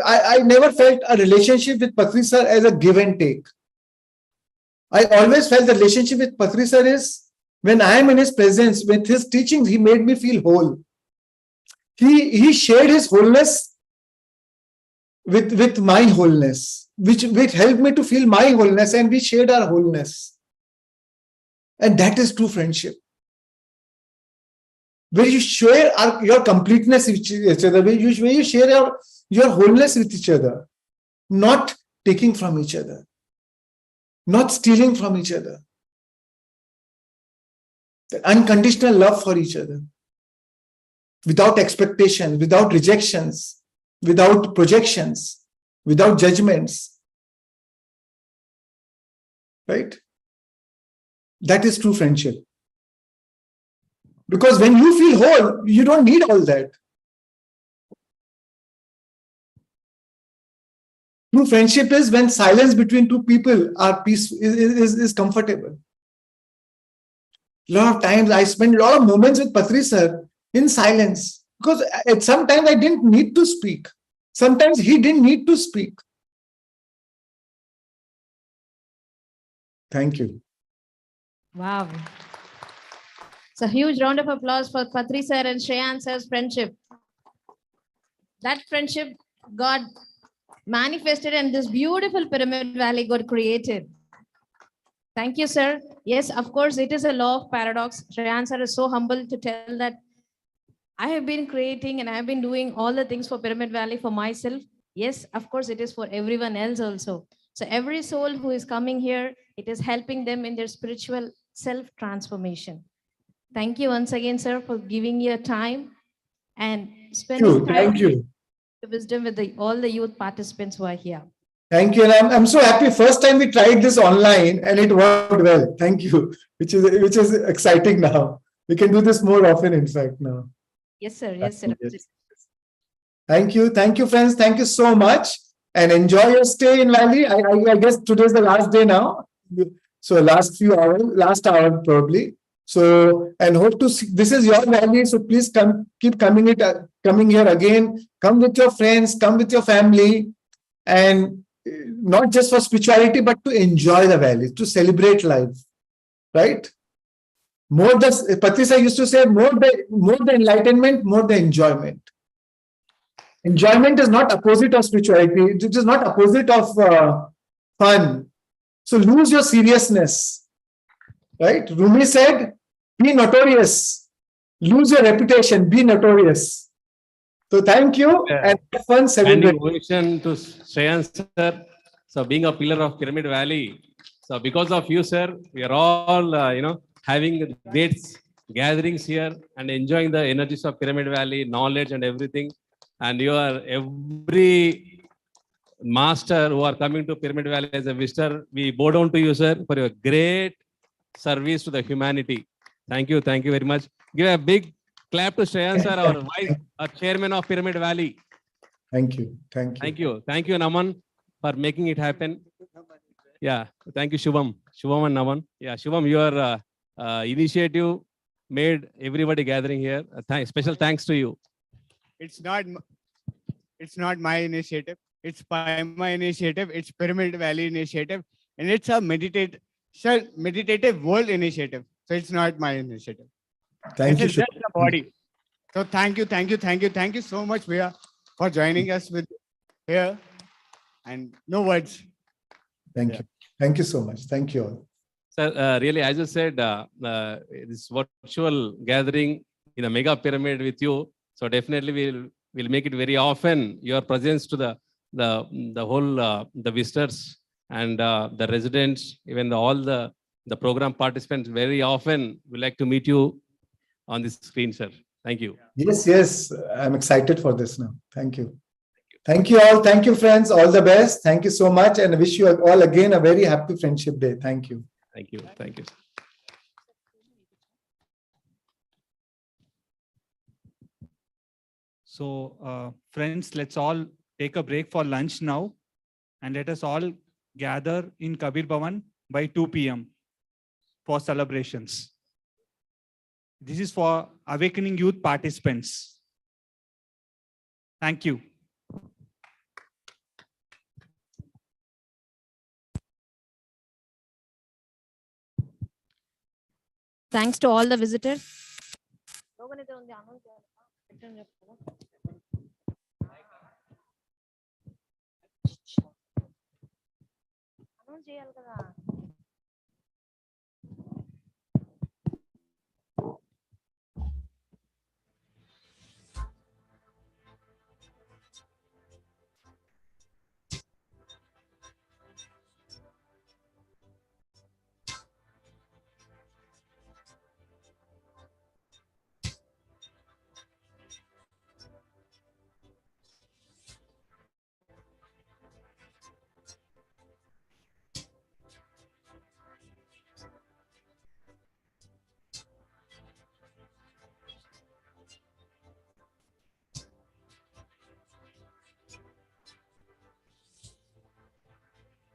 I never felt a relationship with Patri sir as a give and take. I always felt the relationship with Patri sir is when I am in his presence, with his teachings, he made me feel whole. He shared his wholeness with my wholeness, which helped me to feel my wholeness, and we shared our wholeness. And that is true friendship. Where you share your completeness with each other, where you share your wholeness with each other, not taking from each other, not stealing from each other. The unconditional love for each other, without expectations, without rejections, without projections, without judgments. Right? That is true friendship. Because when you feel whole, you don't need all that. True friendship is when silence between two people are is comfortable. A lot of times I spend a lot of moments with Patri sir in silence, because at some times I didn't need to speak. Sometimes he didn't need to speak. Thank you. Wow. So huge round of applause for Patri sir and Shreans sir's friendship. That friendship got manifested and this beautiful Pyramid Valley got created. Thank you, sir. Yes, of course, it is a law of paradox. Shreyan sir is so humble to tell that I have been creating and I have been doing all the things for Pyramid Valley for myself. Yes, of course, it is for everyone else also. So every soul who is coming here, it is helping them in their spiritual self-transformation. Thank you once again, sir, for giving your time and spending time Thank you. wisdom with all the youth participants who are here. Thank you. And I'm so happy. First time we tried this online and it worked well. Thank you. Which is exciting now. We can do this more often, in fact, now. Yes, sir. Yes, sir. Thank you. Thank you, friends. Thank you so much. And enjoy your stay in Valley. I guess today's the last day now. So last hour probably. So, and hope to see, this is your Valley. So please keep coming here again. Come with your friends, come with your family. And not just for spirituality, but to enjoy the Valley, to celebrate life, right? Patri sir used to say, more the enlightenment, more the enjoyment. Enjoyment is not opposite of spirituality. It is not opposite of fun. So lose your seriousness, right? Rumi said, be notorious. Lose your reputation, be notorious. So thank you and have fun celebrating. And to Shreans sir, so being a pillar of Pyramid Valley, so because of you, sir, we are all having great gatherings here and enjoying the energies of Pyramid Valley, knowledge and everything. And you are every master who are coming to Pyramid Valley as a visitor. We bow down to you, sir, for your great service to the humanity. Thank you very much. Give a big clap to Shreyan sir, our chairman of Pyramid Valley. Thank you. Thank you, Naman, for making it happen. Yeah, thank you, Shubham and Naman. Yeah, Shubham, your initiative made everybody gathering here. Special thanks to you. It's not my initiative. It's my initiative. It's Pyramid Valley initiative, and it's a meditative world initiative. So it's not my initiative. Thank you. It's just the body. So thank you so much, Via, for joining us here. And no words. Thank you. Thank you so much. Thank you all. Sir, really, as you said, this virtual gathering in a mega pyramid with you. So definitely We'll make it very often. Your presence to the whole the visitors and the residents, even all the program participants. Very often, we like to meet you on this screen, sir. Thank you. Yes, yes. I'm excited for this now. Thank you. Thank you all. Thank you, friends. All the best. Thank you so much. And I wish you all again a very happy Friendship Day. Thank you. Thank you. Thank you. So, friends, let's all take a break for lunch now, and let us all gather in Kabir Bhavan by 2 p.m. for celebrations. This is for Awakening Youth participants. Thank you. Thanks to all the visitors. చేయాలి కదా